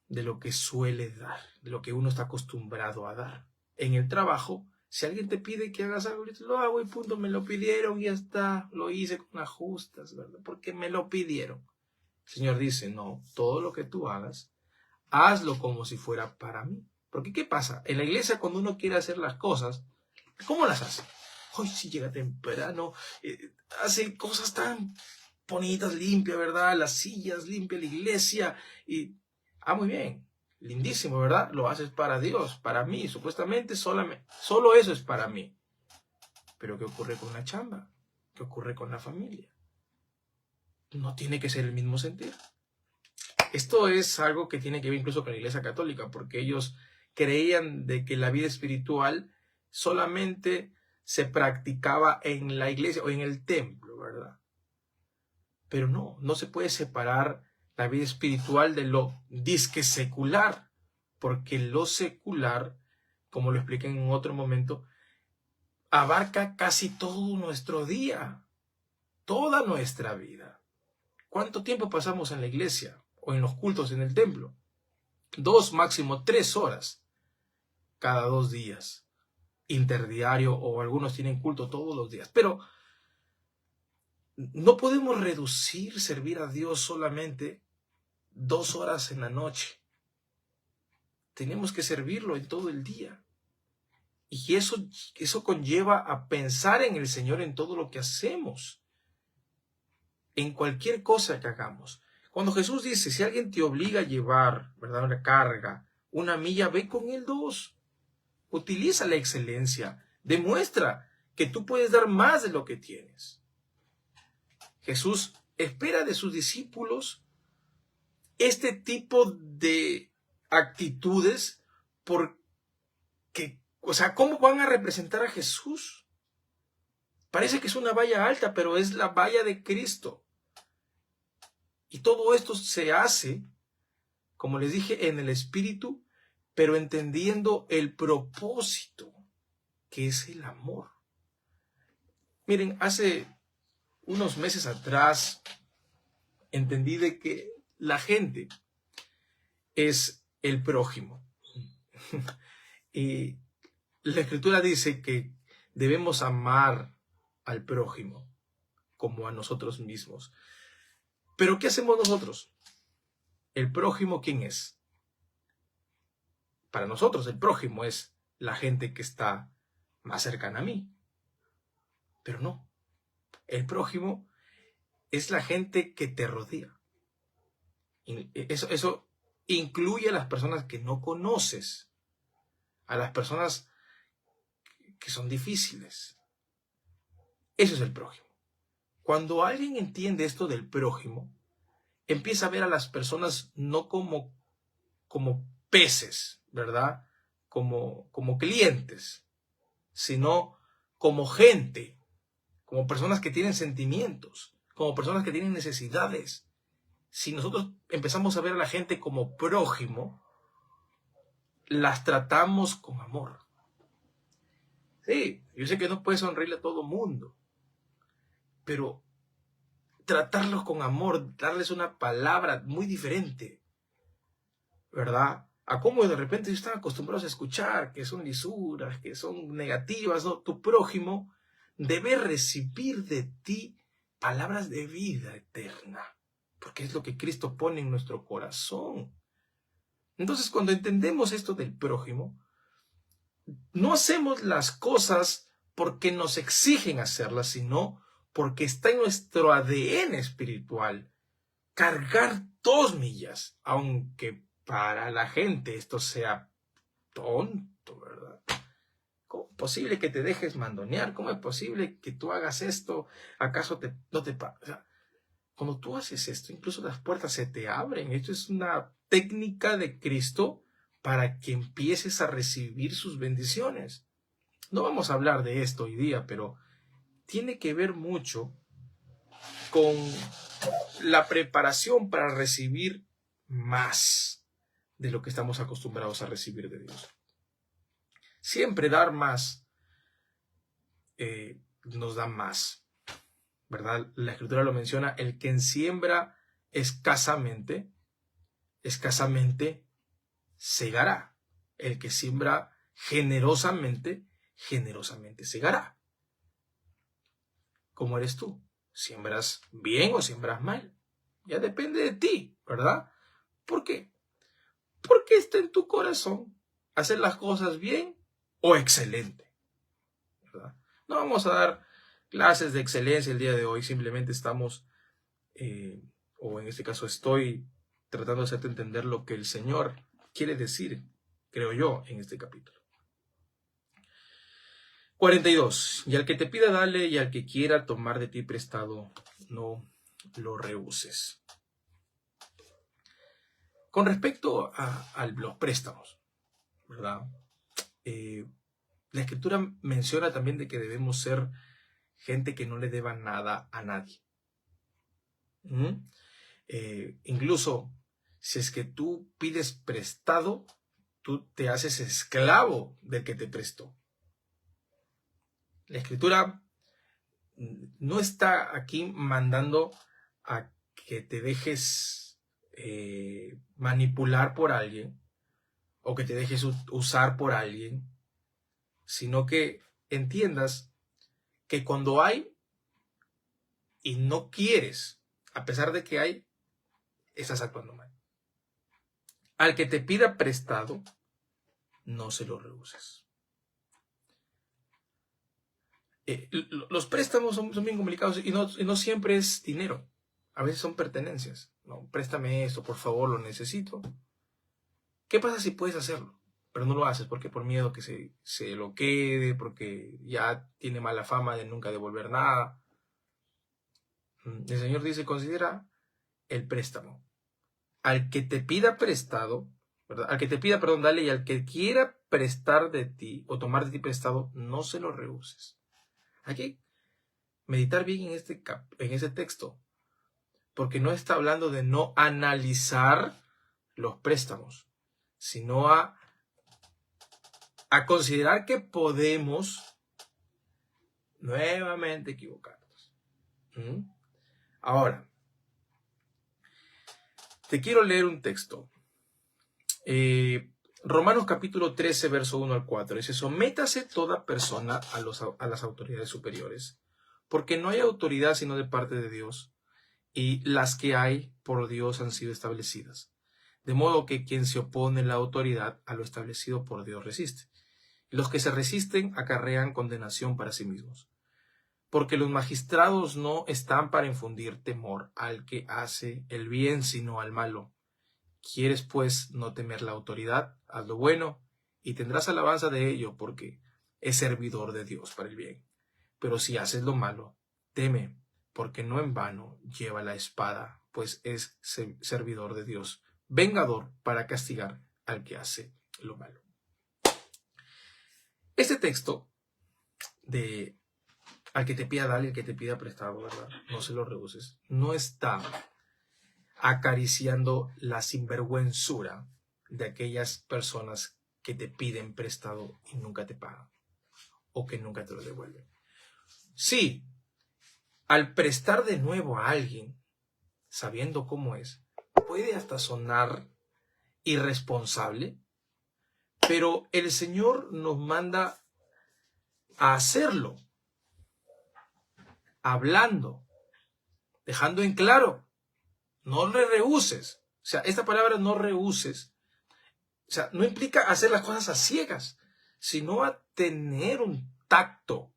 de lo que suele dar, de lo que uno está acostumbrado a dar. En el trabajo, si alguien te pide que hagas algo, lo hago y punto, me lo pidieron y ya está, lo hice con las justas, ¿verdad? Porque me lo pidieron. El Señor dice, no, todo lo que tú hagas, hazlo como si fuera para mí. Porque ¿qué pasa? En la iglesia, cuando uno quiere hacer las cosas, ¿cómo las hace? Hoy sí llega temprano, hace cosas tan bonitas, limpias, ¿verdad? Las sillas, limpia la iglesia. Y, muy bien, lindísimo, ¿verdad? Lo haces para Dios, para mí. Supuestamente solo eso es para mí. Pero ¿qué ocurre con la chamba? ¿Qué ocurre con la familia? No tiene que ser el mismo sentir. Esto es algo que tiene que ver incluso con la Iglesia Católica, porque ellos creían de que la vida espiritual solamente se practicaba en la iglesia o en el templo, ¿verdad? Pero no se puede separar la vida espiritual de lo disque secular, porque lo secular como lo expliqué en otro momento, abarca casi todo nuestro día, toda nuestra vida. ¿Cuánto tiempo pasamos en la iglesia o en los cultos en el templo? 2, máximo 3 horas cada 2 días, interdiario, o algunos tienen culto todos los días. Pero no podemos reducir servir a Dios solamente 2 horas en la noche. Tenemos que servirlo en todo el día. Y eso conlleva a pensar en el Señor en todo lo que hacemos, en cualquier cosa que hagamos. Cuando Jesús dice, si alguien te obliga a llevar, ¿verdad?, una carga, 1 milla, ve con él 2. Utiliza la excelencia. Demuestra que tú puedes dar más de lo que tienes. Jesús espera de sus discípulos este tipo de actitudes porque, o sea, ¿cómo van a representar a Jesús? Parece que es una valla alta, pero es la valla de Cristo. Y todo esto se hace, como les dije, en el Espíritu, pero entendiendo el propósito, que es el amor. Miren, hace unos meses atrás entendí de que la gente es el prójimo. Y la Escritura dice que debemos amar al prójimo como a nosotros mismos. Pero ¿qué hacemos nosotros? ¿El prójimo quién es? Para nosotros el prójimo es la gente que está más cercana a mí. Pero no. El prójimo es la gente que te rodea. Eso incluye a las personas que no conoces, a las personas que son difíciles. Eso es el prójimo. Cuando alguien entiende esto del prójimo, empieza a ver a las personas no como peces, ¿verdad? Como clientes, sino como gente, como personas que tienen sentimientos, como personas que tienen necesidades. Si nosotros empezamos a ver a la gente como prójimo, las tratamos con amor. Sí, yo sé que no puedes sonreírle a todo mundo, pero tratarlos con amor, darles una palabra muy diferente, ¿verdad? A cómo de repente ellos están acostumbrados a escuchar que son lisuras, que son negativas, ¿no? Tu prójimo debe recibir de ti palabras de vida eterna, porque es lo que Cristo pone en nuestro corazón. Entonces, cuando entendemos esto del prójimo, no hacemos las cosas porque nos exigen hacerlas, sino porque está en nuestro ADN espiritual cargar 2 millas, aunque para la gente esto sea tonto, ¿verdad? ¿Cómo es posible que te dejes mandonear? ¿Cómo es posible que tú hagas esto? ¿Acaso no te pasa? O sea, cuando tú haces esto, incluso las puertas se te abren. Esto es una técnica de Cristo para que empieces a recibir sus bendiciones. No vamos a hablar de esto hoy día, pero tiene que ver mucho con la preparación para recibir más de lo que estamos acostumbrados a recibir de Dios. Siempre dar más nos da más, ¿verdad? La Escritura lo menciona, el que siembra escasamente segará. El que siembra generosamente segará. ¿Cómo eres tú? ¿Siembras bien o siembras mal? Ya depende de ti, ¿verdad? ¿Por qué? Porque está en tu corazón hacer las cosas bien o excelente, ¿verdad? No vamos a dar clases de excelencia el día de hoy, simplemente estamos, o en este caso estoy tratando de hacerte entender lo que el Señor quiere decir, creo yo, en este capítulo. 42. Y al que te pida dale, y al que quiera tomar de ti prestado, no lo rehuses. Con respecto a los préstamos, ¿verdad? La Escritura menciona también de que debemos ser gente que no le deba nada a nadie. Incluso si es que tú pides prestado, tú te haces esclavo del que te prestó. La Escritura no está aquí mandando a que te dejes manipular por alguien o que te dejes usar por alguien, sino que entiendas que cuando hay y no quieres, a pesar de que hay, estás actuando mal. Al que te pida prestado, no se lo rehuses. Los préstamos son bien complicados y no siempre es dinero. A veces son pertenencias. No, préstame esto, por favor, lo necesito. ¿Qué pasa si puedes hacerlo? Pero no lo haces porque por miedo que se lo quede, porque ya tiene mala fama de nunca devolver nada. El Señor dice, considera el préstamo. Al que te pida prestado, ¿verdad? Al que te pida, perdón, dale, y al que quiera prestar de ti o tomar de ti prestado, no se lo rehuses. Hay que meditar bien en este texto, porque no está hablando de no analizar los préstamos, sino a considerar que podemos nuevamente equivocarnos. Ahora, te quiero leer un texto. Romanos capítulo 13, verso 1 al 4. Dice, sométase toda persona a las autoridades superiores, porque no hay autoridad sino de parte de Dios, y las que hay por Dios han sido establecidas. De modo que quien se opone a la autoridad a lo establecido por Dios resiste. Y los que se resisten acarrean condenación para sí mismos. Porque los magistrados no están para infundir temor al que hace el bien, sino al malo. ¿Quieres, pues, no temer la autoridad? Haz lo bueno, y tendrás alabanza de ello, porque es servidor de Dios para el bien. Pero si haces lo malo, teme, porque no en vano lleva la espada, pues es servidor de Dios, vengador para castigar al que hace lo malo. Este texto de al que te pida dale, al que te pida prestado, ¿verdad? No se lo rehuses. No está acariciando la sinvergüenzura de aquellas personas que te piden prestado y nunca te pagan o que nunca te lo devuelven. Sí, al prestar de nuevo a alguien, sabiendo cómo es, puede hasta sonar irresponsable, pero el Señor nos manda a hacerlo, hablando, dejando en claro, no le rehuses. O sea, esta palabra no rehuses, o sea, no implica hacer las cosas a ciegas, sino a tener un tacto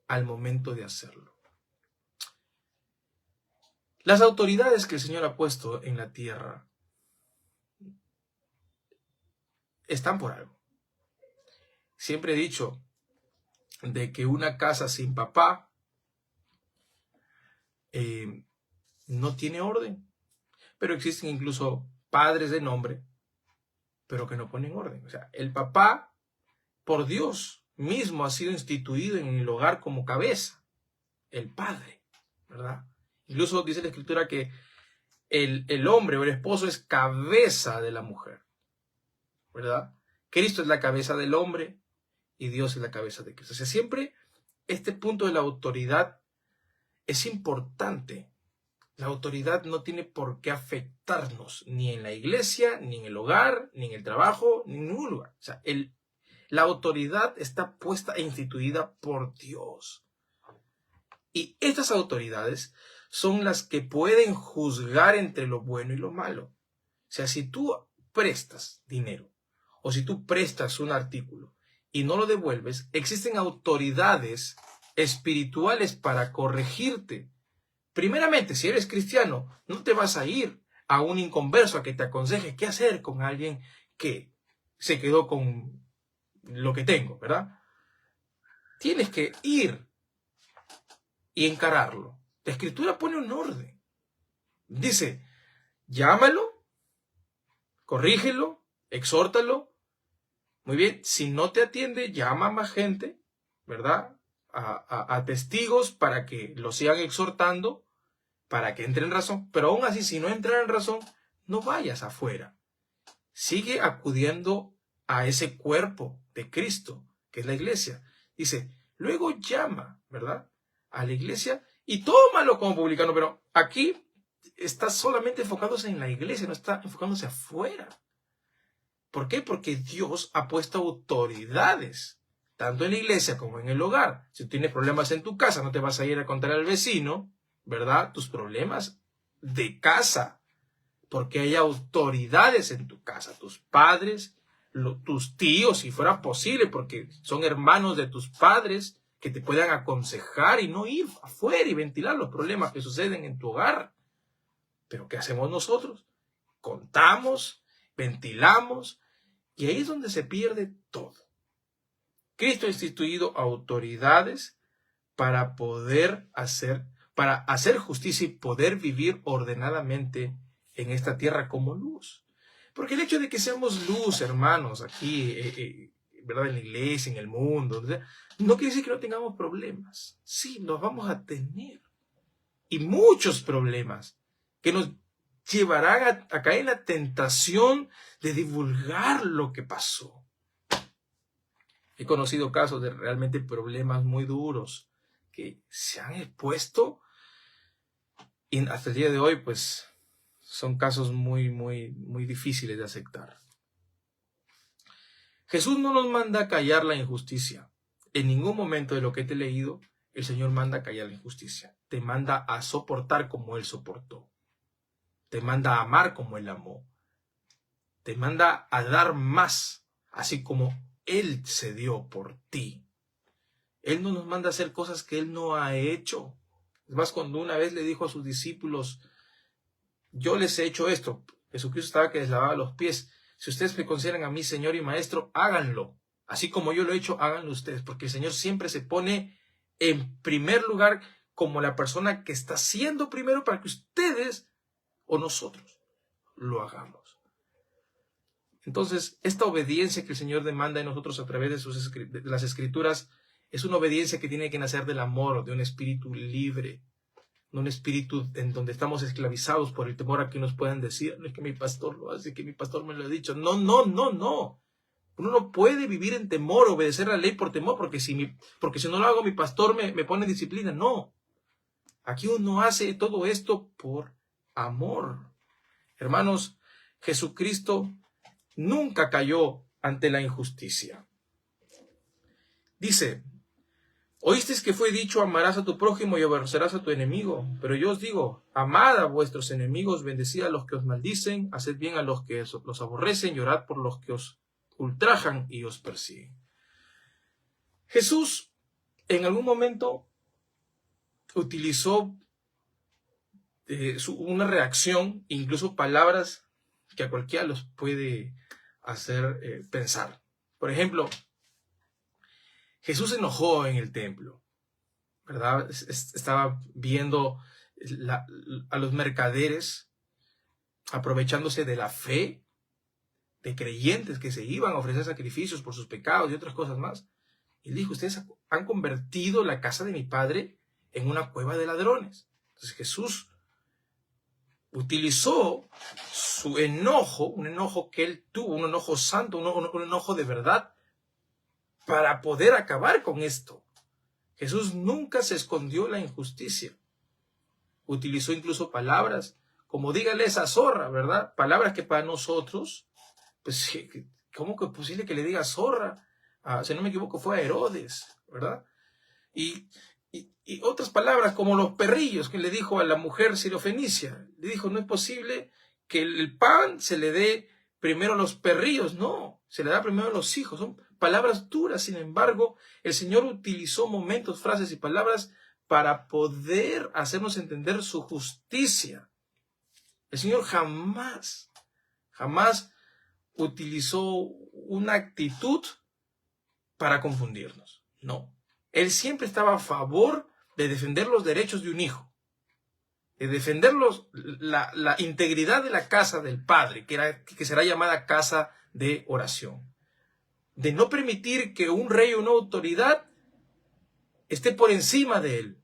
al momento de hacerlo. Las autoridades que el Señor ha puesto en la tierra están por algo. Siempre he dicho de que una casa sin papá no tiene orden, pero existen incluso padres de nombre, pero que no ponen orden. O sea, el papá, por Dios mismo, ha sido instituido en el hogar como cabeza, el padre, ¿verdad? Incluso dice la Escritura que el hombre o el esposo es cabeza de la mujer, ¿verdad? Cristo es la cabeza del hombre y Dios es la cabeza de Cristo. O sea, siempre este punto de la autoridad es importante. La autoridad no tiene por qué afectarnos ni en la iglesia, ni en el hogar, ni en el trabajo, ni en ningún lugar. O sea, la autoridad está puesta e instituida por Dios. Y estas autoridades son las que pueden juzgar entre lo bueno y lo malo. O sea, si tú prestas dinero o si tú prestas un artículo y no lo devuelves, existen autoridades espirituales para corregirte. Primeramente, si eres cristiano, no te vas a ir a un inconverso a que te aconseje qué hacer con alguien que se quedó con lo que tengo, ¿verdad? Tienes que ir y encararlo. La Escritura pone un orden. Dice, llámalo, corrígelo, exhórtalo. Muy bien, si no te atiende, llama a más gente, ¿verdad? A testigos para que lo sigan exhortando, para que entre en razón. Pero aún así, si no entra en razón, no vayas afuera. sigue acudiendo a ese cuerpo de Cristo, que es la iglesia. Dice, luego llama, ¿verdad?, a la iglesia y tómalo como publicano, pero aquí está solamente enfocándose en la iglesia, no está enfocándose afuera. ¿Por qué? Porque Dios ha puesto autoridades, tanto en la iglesia como en el hogar. Si tienes problemas en tu casa, no te vas a ir a contar al vecino, ¿verdad?, tus problemas de casa, porque hay autoridades en tu casa, tus padres, tus tíos, si fuera posible, porque son hermanos de tus padres, que te puedan aconsejar y no ir afuera y ventilar los problemas que suceden en tu hogar. Pero ¿qué hacemos nosotros? Contamos, ventilamos, y ahí es donde se pierde todo. Cristo ha instituido autoridades para hacer justicia y poder vivir ordenadamente en esta tierra como luz. Porque el hecho de que seamos luz, hermanos, aquí, ¿verdad?, en la iglesia, en el mundo, no quiere decir que no tengamos problemas. Sí, los vamos a tener. Y muchos problemas que nos llevarán a caer en la tentación de divulgar lo que pasó. He conocido casos de realmente problemas muy duros que se han expuesto y hasta el día de hoy, pues, son casos muy, muy, muy difíciles de aceptar. Jesús no nos manda a callar la injusticia. En ningún momento de lo que te he leído, el Señor manda a callar la injusticia. Te manda a soportar como Él soportó. Te manda a amar como Él amó. Te manda a dar más, así como Él se dio por ti. Él no nos manda a hacer cosas que Él no ha hecho. Es más, cuando una vez le dijo a sus discípulos, yo les he hecho esto. Jesucristo estaba que les lavaba los pies. Si ustedes me consideran a mí Señor y Maestro, háganlo. Así como yo lo he hecho, háganlo ustedes. Porque el Señor siempre se pone en primer lugar como la persona que está siendo primero para que ustedes o nosotros lo hagamos. Entonces, esta obediencia que el Señor demanda de nosotros a través de las Escrituras es una obediencia que tiene que nacer del amor, de un espíritu libre, no un espíritu en donde estamos esclavizados por el temor a que nos puedan decir, no es que mi pastor lo hace, que mi pastor me lo ha dicho. No, no, no, no. Uno no puede vivir en temor, obedecer la ley por temor, porque si no lo hago, mi pastor me pone en disciplina. No. Aquí uno hace todo esto por amor. Hermanos, Jesucristo nunca cayó ante la injusticia. Dice, oísteis que fue dicho, amarás a tu prójimo y aborrecerás a tu enemigo. Pero yo os digo, amad a vuestros enemigos, bendecid a los que os maldicen, haced bien a los que los aborrecen y orad por los que os ultrajan y os persiguen. Jesús en algún momento utilizó una reacción, incluso palabras que a cualquiera los puede hacer pensar. Por ejemplo, Jesús se enojó en el templo, ¿verdad? Estaba viendo a los mercaderes aprovechándose de la fe de creyentes que se iban a ofrecer sacrificios por sus pecados y otras cosas más. Y dijo, ustedes han convertido la casa de mi padre en una cueva de ladrones. Entonces Jesús utilizó su enojo, un enojo que él tuvo, un enojo santo, un enojo de verdad, para poder acabar con esto. Jesús nunca se escondió la injusticia. Utilizó incluso palabras como dígale esa zorra, ¿verdad? Palabras que para nosotros, pues, ¿cómo que es posible que le diga zorra? Si no me equivoco, fue a Herodes, ¿verdad? Y otras palabras como los perrillos que le dijo a la mujer sirofenicia. Le dijo, no es posible que el pan se le dé primero a los perrillos, no, se le da primero a los hijos. Son palabras duras, sin embargo, el Señor utilizó momentos, frases y palabras para poder hacernos entender su justicia. El Señor jamás utilizó una actitud para confundirnos, no. Él siempre estaba a favor de defender los derechos de un hijo, de defender la integridad de la casa del Padre, que será llamada casa de oración, de no permitir que un rey o una autoridad esté por encima de él,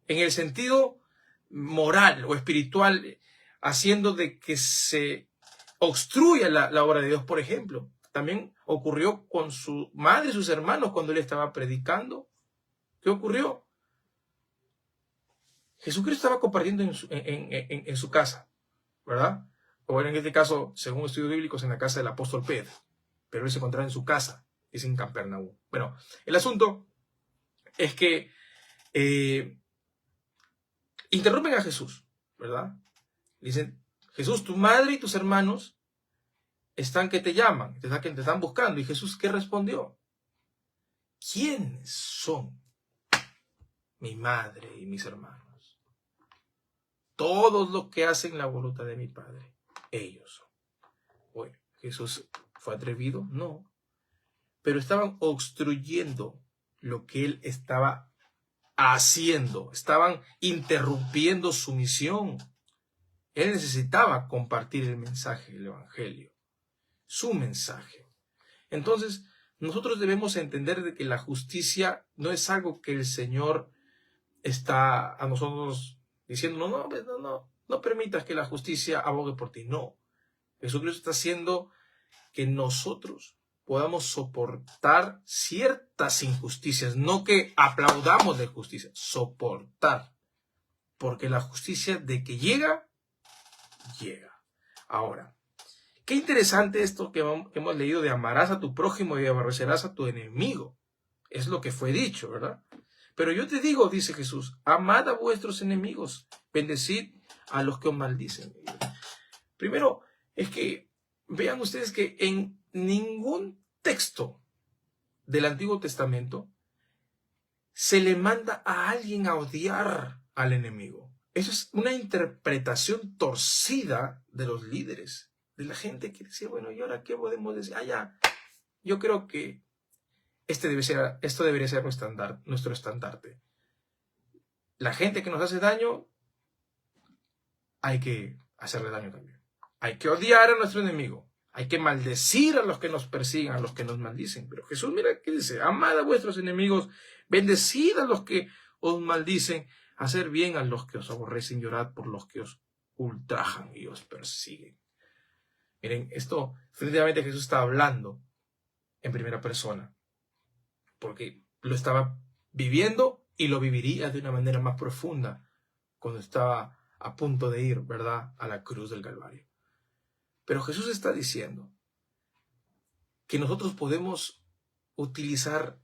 en el sentido moral o espiritual, haciendo de que se obstruya la obra de Dios. Por ejemplo, también ocurrió con su madre y sus hermanos cuando él estaba predicando. ¿Qué ocurrió? Jesucristo estaba compartiendo en su casa, ¿verdad? O en este caso, según estudios bíblicos, en la casa del apóstol Pedro. Pero él se encontraba en su casa, es en Capernaum. Bueno, el asunto es que interrumpen a Jesús, ¿verdad? Dicen, Jesús, tu madre y tus hermanos están que te llaman, te están buscando. ¿Y Jesús qué respondió? ¿Quiénes son mi madre y mis hermanos? Todos los que hacen la voluntad de mi Padre, ellos son. Bueno, ¿Jesús fue atrevido? No. Pero estaban obstruyendo lo que él estaba haciendo. Estaban interrumpiendo su misión. Él necesitaba compartir el mensaje del Evangelio, su mensaje. Entonces, nosotros debemos entender de que la justicia no es algo que el Señor está a nosotros diciendo, no permitas que la justicia abogue por ti. No, Jesucristo está haciendo que nosotros podamos soportar ciertas injusticias, no que aplaudamos de justicia, soportar, porque la justicia de que llega. Ahora, qué interesante esto que hemos leído de amarás a tu prójimo y aborrecerás a tu enemigo. Es lo que fue dicho, ¿verdad? Pero yo te digo, dice Jesús, amad a vuestros enemigos, bendecid a los que os maldicen. Primero, es que vean ustedes que en ningún texto del Antiguo Testamento se le manda a alguien a odiar al enemigo. Eso es una interpretación torcida de los líderes, de la gente que decía, bueno, ¿y ahora qué podemos decir? Yo creo que esto debería ser nuestro estandarte. La gente que nos hace daño, hay que hacerle daño también. Hay que odiar a nuestro enemigo. Hay que maldecir a los que nos persigan, a los que nos maldicen. Pero Jesús, mira qué dice, amad a vuestros enemigos, bendecid a los que os maldicen, hacer bien a los que os aborrecen, llorad por los que os ultrajan y os persiguen. Miren, esto, definitivamente Jesús está hablando en primera persona, porque lo estaba viviendo y lo viviría de una manera más profunda cuando estaba a punto de ir, ¿verdad?, a la cruz del Calvario. Pero Jesús está diciendo que nosotros podemos utilizar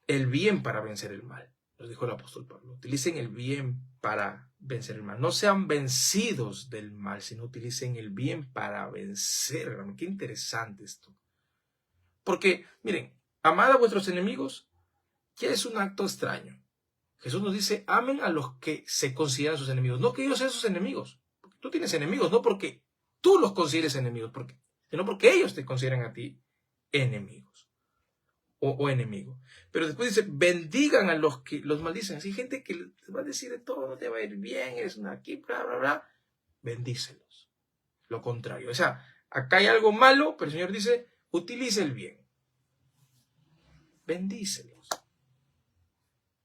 el bien para vencer el mal. Nos dijo el apóstol Pablo, utilicen el bien para vencer el mal. No sean vencidos del mal, sino utilicen el bien para vencer el mal. Qué interesante esto. Porque, miren, amad a vuestros enemigos, ya es un acto extraño. Jesús nos dice, amen a los que se consideran sus enemigos. No que ellos sean sus enemigos. Porque tú tienes enemigos, no porque tú los consideres enemigos, sino porque ellos te consideran a ti enemigos o enemigo. Pero después dice, bendigan a los que los maldicen. Así hay gente que les va a decir de todo, no te va a ir bien, eres una aquí, bla, bla, bla. Bendícelos. Lo contrario. O sea, acá hay algo malo, pero el Señor dice, utilice el bien. Bendícelos.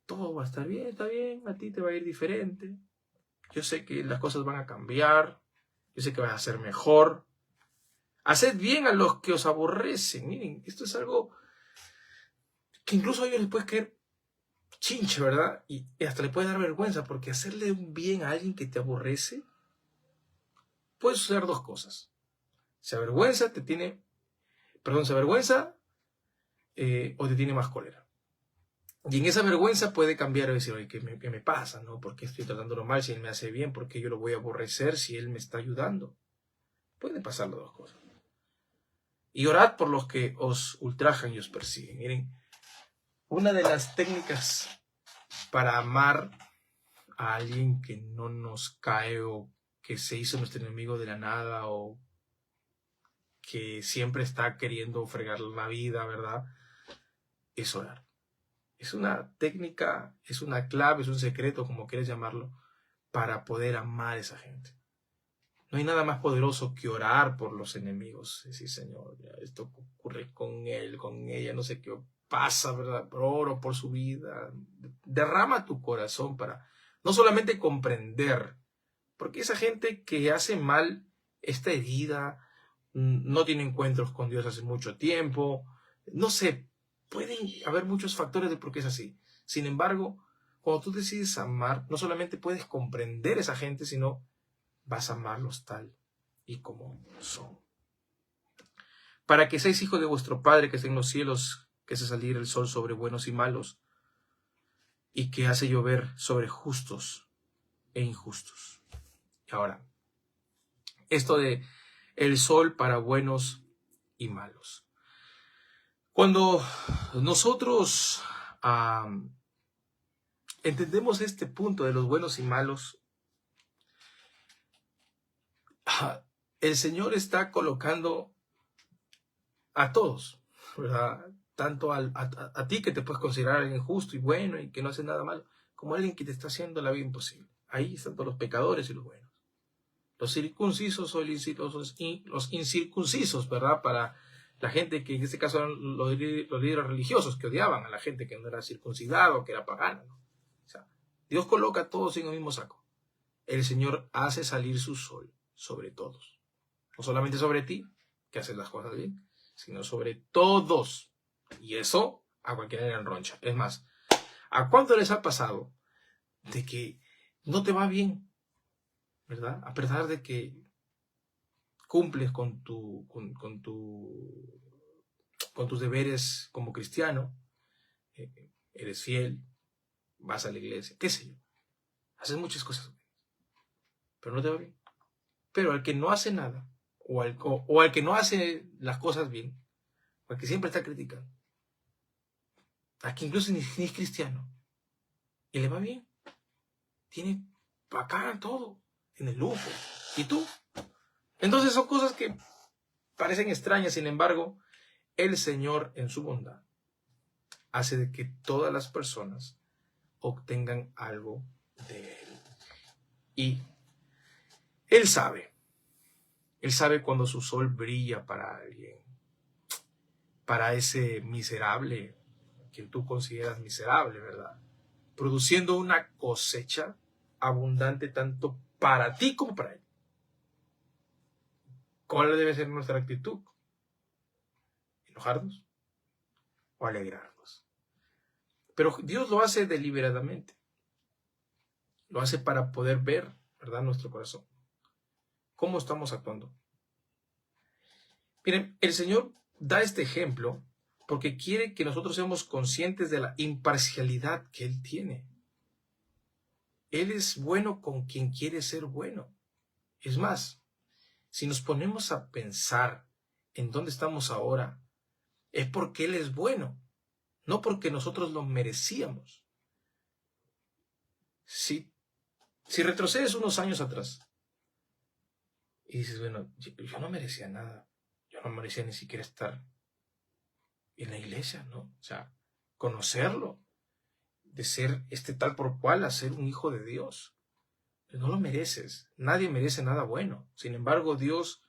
Todo va a estar bien, está bien, a ti te va a ir diferente. Yo sé que las cosas van a cambiar. Yo sé que vas a ser mejor. Haced bien a los que os aborrecen. Miren, esto es algo que incluso a ellos les puede caer chinche, ¿verdad? Y hasta le puede dar vergüenza, porque hacerle un bien a alguien que te aborrece puede suceder dos cosas. Se avergüenza o te tiene más cólera. Y en esa vergüenza puede cambiar y decir, oye, ¿qué me pasa? ¿No? ¿Por qué estoy tratándolo mal si él me hace bien? ¿Por qué yo lo voy a aborrecer si él me está ayudando? Pueden pasar las dos cosas. Y orad por los que os ultrajan y os persiguen. Miren, una de las técnicas para amar a alguien que no nos cae o que se hizo nuestro enemigo de la nada o que siempre está queriendo fregar la vida, ¿verdad? Es orar. Es una técnica, es una clave, es un secreto, como quieres llamarlo, para poder amar a esa gente. No hay nada más poderoso que orar por los enemigos. Decir, Señor, esto ocurre con él, con ella, no sé qué pasa, ¿verdad? Pero oro por su vida. Derrama tu corazón para no solamente comprender, porque esa gente que hace mal está herida no tiene encuentros con Dios hace mucho tiempo. No sé, pueden haber muchos factores de por qué es así. Sin embargo, cuando tú decides amar, no solamente puedes comprender a esa gente, sino vas a amarlos tal y como son. Para que seáis hijos de vuestro Padre que está en los cielos, que hace salir el sol sobre buenos y malos, y que hace llover sobre justos e injustos. Y ahora, esto de el sol para buenos y malos. Cuando nosotros entendemos este punto de los buenos y malos, el Señor está colocando a todos, ¿verdad? Tanto a ti que te puedes considerar alguien justo y bueno y que no hace nada malo, como alguien que te está haciendo la vida imposible. Ahí están todos los pecadores y los buenos. Los circuncisos o los incircuncisos, ¿verdad? Para la gente que en este caso eran los líderes religiosos que odiaban a la gente que no era circuncidada o que era pagana, ¿no? O sea, Dios coloca a todos en el mismo saco. El Señor hace salir su sol sobre todos. No solamente sobre ti, que haces las cosas bien, sino sobre todos. Y eso a cualquiera le enroncha. Es más, ¿a cuánto les ha pasado de que no te va bien, ¿verdad? A pesar de que cumples con tus deberes como cristiano, eres fiel, vas a la iglesia, qué sé yo, haces muchas cosas, pero no te va bien. Pero al que no hace nada, o al que no hace las cosas bien, o al que siempre está criticando, al que incluso ni es cristiano, y le va bien, tiene bacán todo, tiene lujo, ¿y tú? Entonces son cosas que parecen extrañas, sin embargo, el Señor en su bondad hace de que todas las personas obtengan algo de Él. Y Él sabe cuando su sol brilla para alguien, para ese miserable, quien tú consideras miserable, ¿verdad? Produciendo una cosecha abundante tanto para ti como para Él. ¿Cuál debe ser nuestra actitud? ¿Enojarnos o alegrarnos? Pero Dios lo hace deliberadamente. Lo hace para poder ver, ¿verdad?, nuestro corazón. ¿Cómo estamos actuando? Miren, el Señor da este ejemplo porque quiere que nosotros seamos conscientes de la imparcialidad que Él tiene. Él es bueno con quien quiere ser bueno. Es más, si nos ponemos a pensar en dónde estamos ahora, es porque Él es bueno, no porque nosotros lo merecíamos. Si retrocedes unos años atrás y dices, bueno, yo no merecía nada, yo no merecía ni siquiera estar en la iglesia, ¿no? O sea, conocerlo, de ser tal por cual a ser un hijo de Dios. No lo mereces, nadie merece nada bueno. Sin embargo, a Dios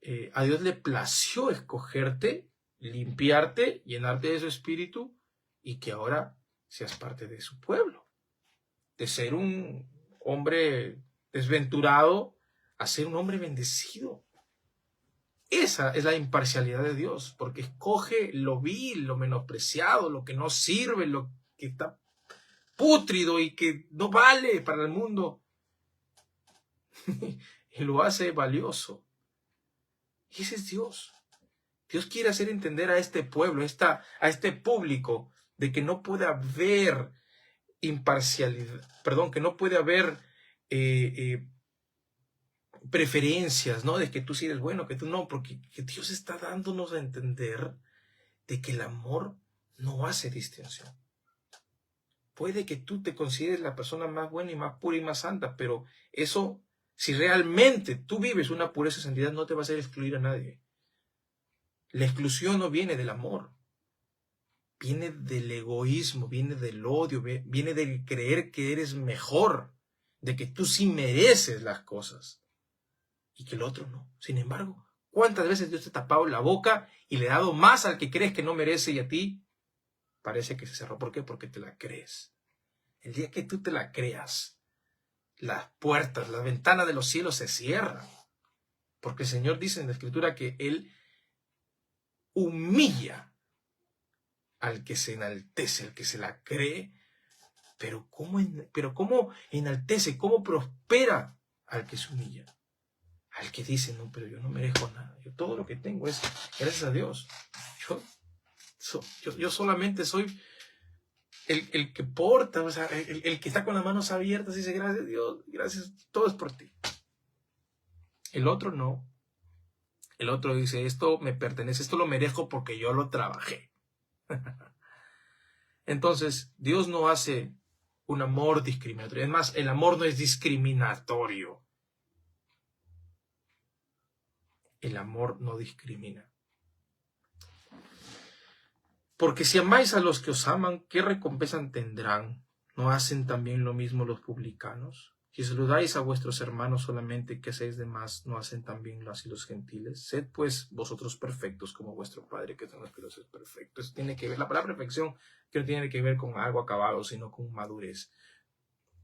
le plació escogerte, limpiarte, llenarte de su espíritu y que ahora seas parte de su pueblo. De ser un hombre desventurado a ser un hombre bendecido. Esa es la imparcialidad de Dios, porque escoge lo vil, lo menospreciado, lo que no sirve, lo que está pútrido y que no vale para el mundo. Y lo hace valioso. Y ese es Dios. Dios quiere hacer entender a este pueblo, a este público, de que no puede haber imparcialidad, que no puede haber preferencias, ¿no? De que tú sí eres bueno, que tú no, porque Dios está dándonos a entender de que el amor no hace distinción. Puede que tú te consideres la persona más buena y más pura y más santa, pero eso, si realmente tú vives una pureza y santidad, no te va a hacer excluir a nadie. La exclusión no viene del amor, viene del egoísmo, viene del odio, viene del creer que eres mejor, de que tú sí mereces las cosas y que el otro no. Sin embargo, ¿cuántas veces Dios te ha tapado la boca y le ha dado más al que crees que no merece y a ti parece que se cerró? ¿Por qué? Porque te la crees. El día que tú te la creas, las puertas, las ventanas de los cielos se cierran. Porque el Señor dice en la Escritura que Él humilla al que se enaltece, al que se la cree, pero ¿cómo enaltece, cómo prospera al que se humilla? Al que dice, no, pero yo no merezco nada, yo todo lo que tengo es gracias a Dios. Yo solamente soy el que porta, o sea, el que está con las manos abiertas y dice, gracias a Dios, gracias, todo es por ti. El otro no. El otro dice, esto me pertenece, esto lo merezco porque yo lo trabajé. Entonces, Dios no hace un amor discriminatorio. Es más, el amor no es discriminatorio. El amor no discrimina. Porque si amáis a los que os aman, ¿qué recompensa tendrán? ¿No hacen también lo mismo los publicanos? Si saludáis a vuestros hermanos solamente, ¿qué hacéis de más? ¿No hacen también así los gentiles? Sed pues vosotros perfectos como vuestro Padre que está en los cielos es perfecto. Eso tiene que ver, la palabra perfección que no tiene que ver con algo acabado, sino con madurez.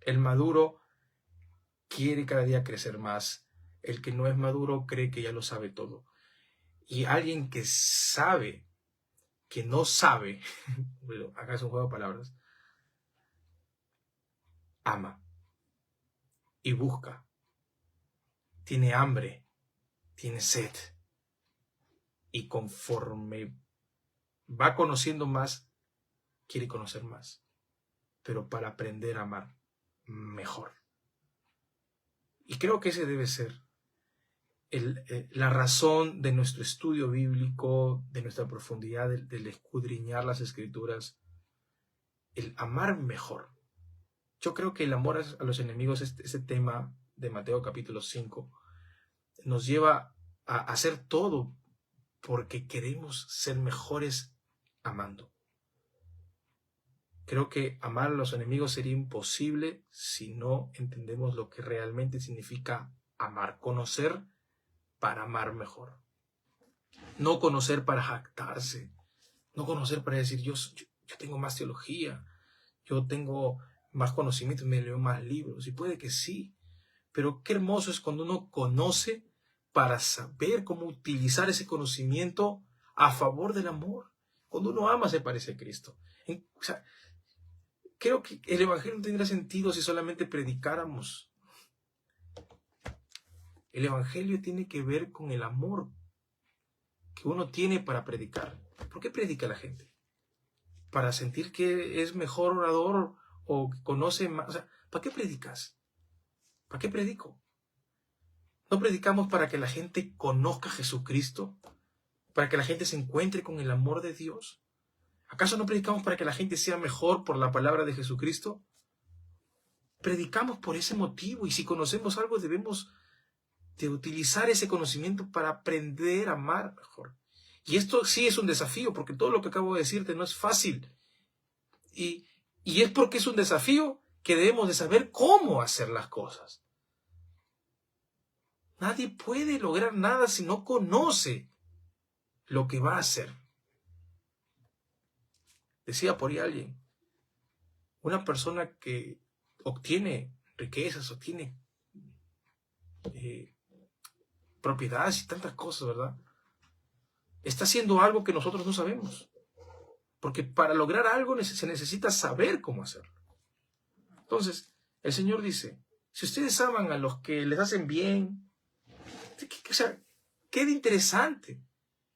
El maduro quiere cada día crecer más. El que no es maduro cree que ya lo sabe todo. Y alguien que sabe, que no sabe, bueno, acá es un juego de palabras, ama y busca, tiene hambre, tiene sed, y conforme va conociendo más, quiere conocer más, pero para aprender a amar mejor. Y creo que ese debe ser la razón de nuestro estudio bíblico, de nuestra profundidad, del escudriñar las Escrituras, el amar mejor. Yo creo que el amor a los enemigos, ese tema de Mateo capítulo 5, nos lleva a hacer todo porque queremos ser mejores amando. Creo que amar a los enemigos sería imposible si no entendemos lo que realmente significa amar. Conocer para amar mejor. No conocer para jactarse. No conocer para decir, yo tengo más teología, yo tengo más conocimiento, me leo más libros. Y puede que sí, pero qué hermoso es cuando uno conoce para saber cómo utilizar ese conocimiento a favor del amor. Cuando uno ama se parece a Cristo. O sea, creo que el Evangelio no tendría sentido si solamente predicáramos. El Evangelio tiene que ver con el amor que uno tiene para predicar. ¿Por qué predica la gente? ¿Para sentir que es mejor orador o que conoce más? O sea, ¿para qué predicas? ¿Para qué predico? ¿No predicamos para que la gente conozca a Jesucristo? ¿Para que la gente se encuentre con el amor de Dios? ¿Acaso no predicamos para que la gente sea mejor por la palabra de Jesucristo? Predicamos por ese motivo, y si conocemos algo debemos de utilizar ese conocimiento para aprender a amar mejor. Y esto sí es un desafío, porque todo lo que acabo de decirte no es fácil. Y es porque es un desafío que debemos de saber cómo hacer las cosas. Nadie puede lograr nada si no conoce lo que va a hacer. Decía por ahí alguien, una persona que obtiene riquezas, obtiene propiedades y tantas cosas, ¿verdad? Está haciendo algo que nosotros no sabemos. Porque para lograr algo se necesita saber cómo hacerlo. Entonces, el Señor dice, si ustedes aman a los que les hacen bien, o sea, qué de interesante.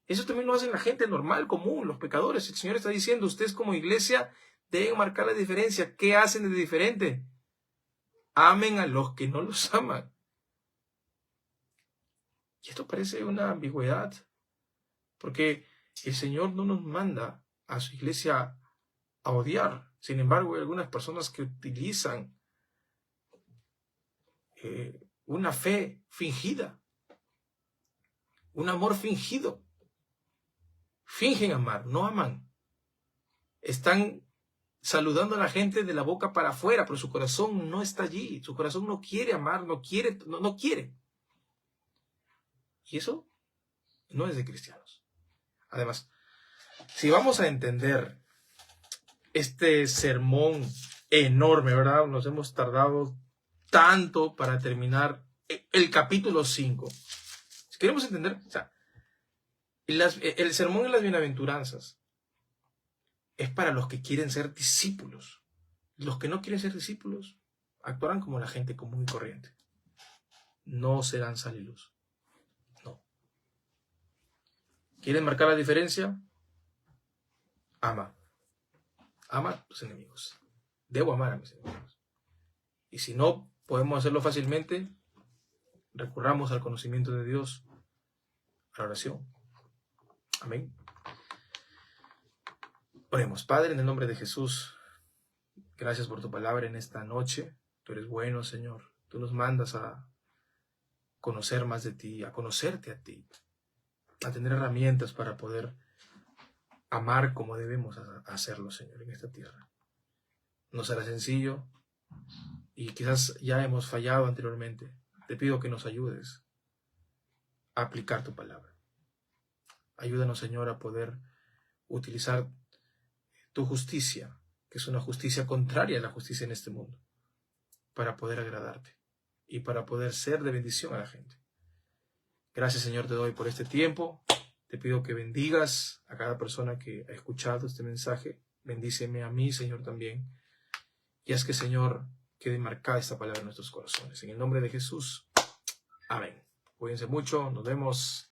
Eso también lo hacen la gente normal, común, los pecadores. El Señor está diciendo, ustedes como iglesia deben marcar la diferencia. ¿Qué hacen de diferente? Amen a los que no los aman. Y esto parece una ambigüedad, porque el Señor no nos manda a su iglesia a odiar. Sin embargo, hay algunas personas que utilizan una fe fingida, un amor fingido. Fingen amar, no aman. Están saludando a la gente de la boca para afuera, pero su corazón no está allí. Su corazón no quiere amar, no quiere. Y eso no es de cristianos. Además, si vamos a entender este sermón enorme, ¿verdad? Nos hemos tardado tanto para terminar el capítulo 5. Si queremos entender, o sea, el sermón de las bienaventuranzas es para los que quieren ser discípulos. Los que no quieren ser discípulos actuarán como la gente común y corriente. No serán sal y luz. No. ¿Quieren marcar la diferencia? Ama. Ama a tus enemigos. Debo amar a mis enemigos. Y si no podemos hacerlo fácilmente, recurramos al conocimiento de Dios, a la oración. Amén. Oremos. Padre, en el nombre de Jesús, gracias por tu palabra en esta noche. Tú eres bueno, Señor. Tú nos mandas a conocer más de ti, a conocerte a ti, a tener herramientas para poder amar como debemos hacerlo, Señor, en esta tierra. No será sencillo y quizás ya hemos fallado anteriormente. Te pido que nos ayudes a aplicar tu palabra. Ayúdanos, Señor, a poder utilizar tu justicia, que es una justicia contraria a la justicia en este mundo, para poder agradarte y para poder ser de bendición a la gente. Gracias, Señor, te doy por este tiempo. Te pido que bendigas a cada persona que ha escuchado este mensaje. Bendíceme a mí, Señor, también. Y haz que, Señor, quede marcada esta palabra en nuestros corazones. En el nombre de Jesús. Amén. Cuídense mucho. Nos vemos.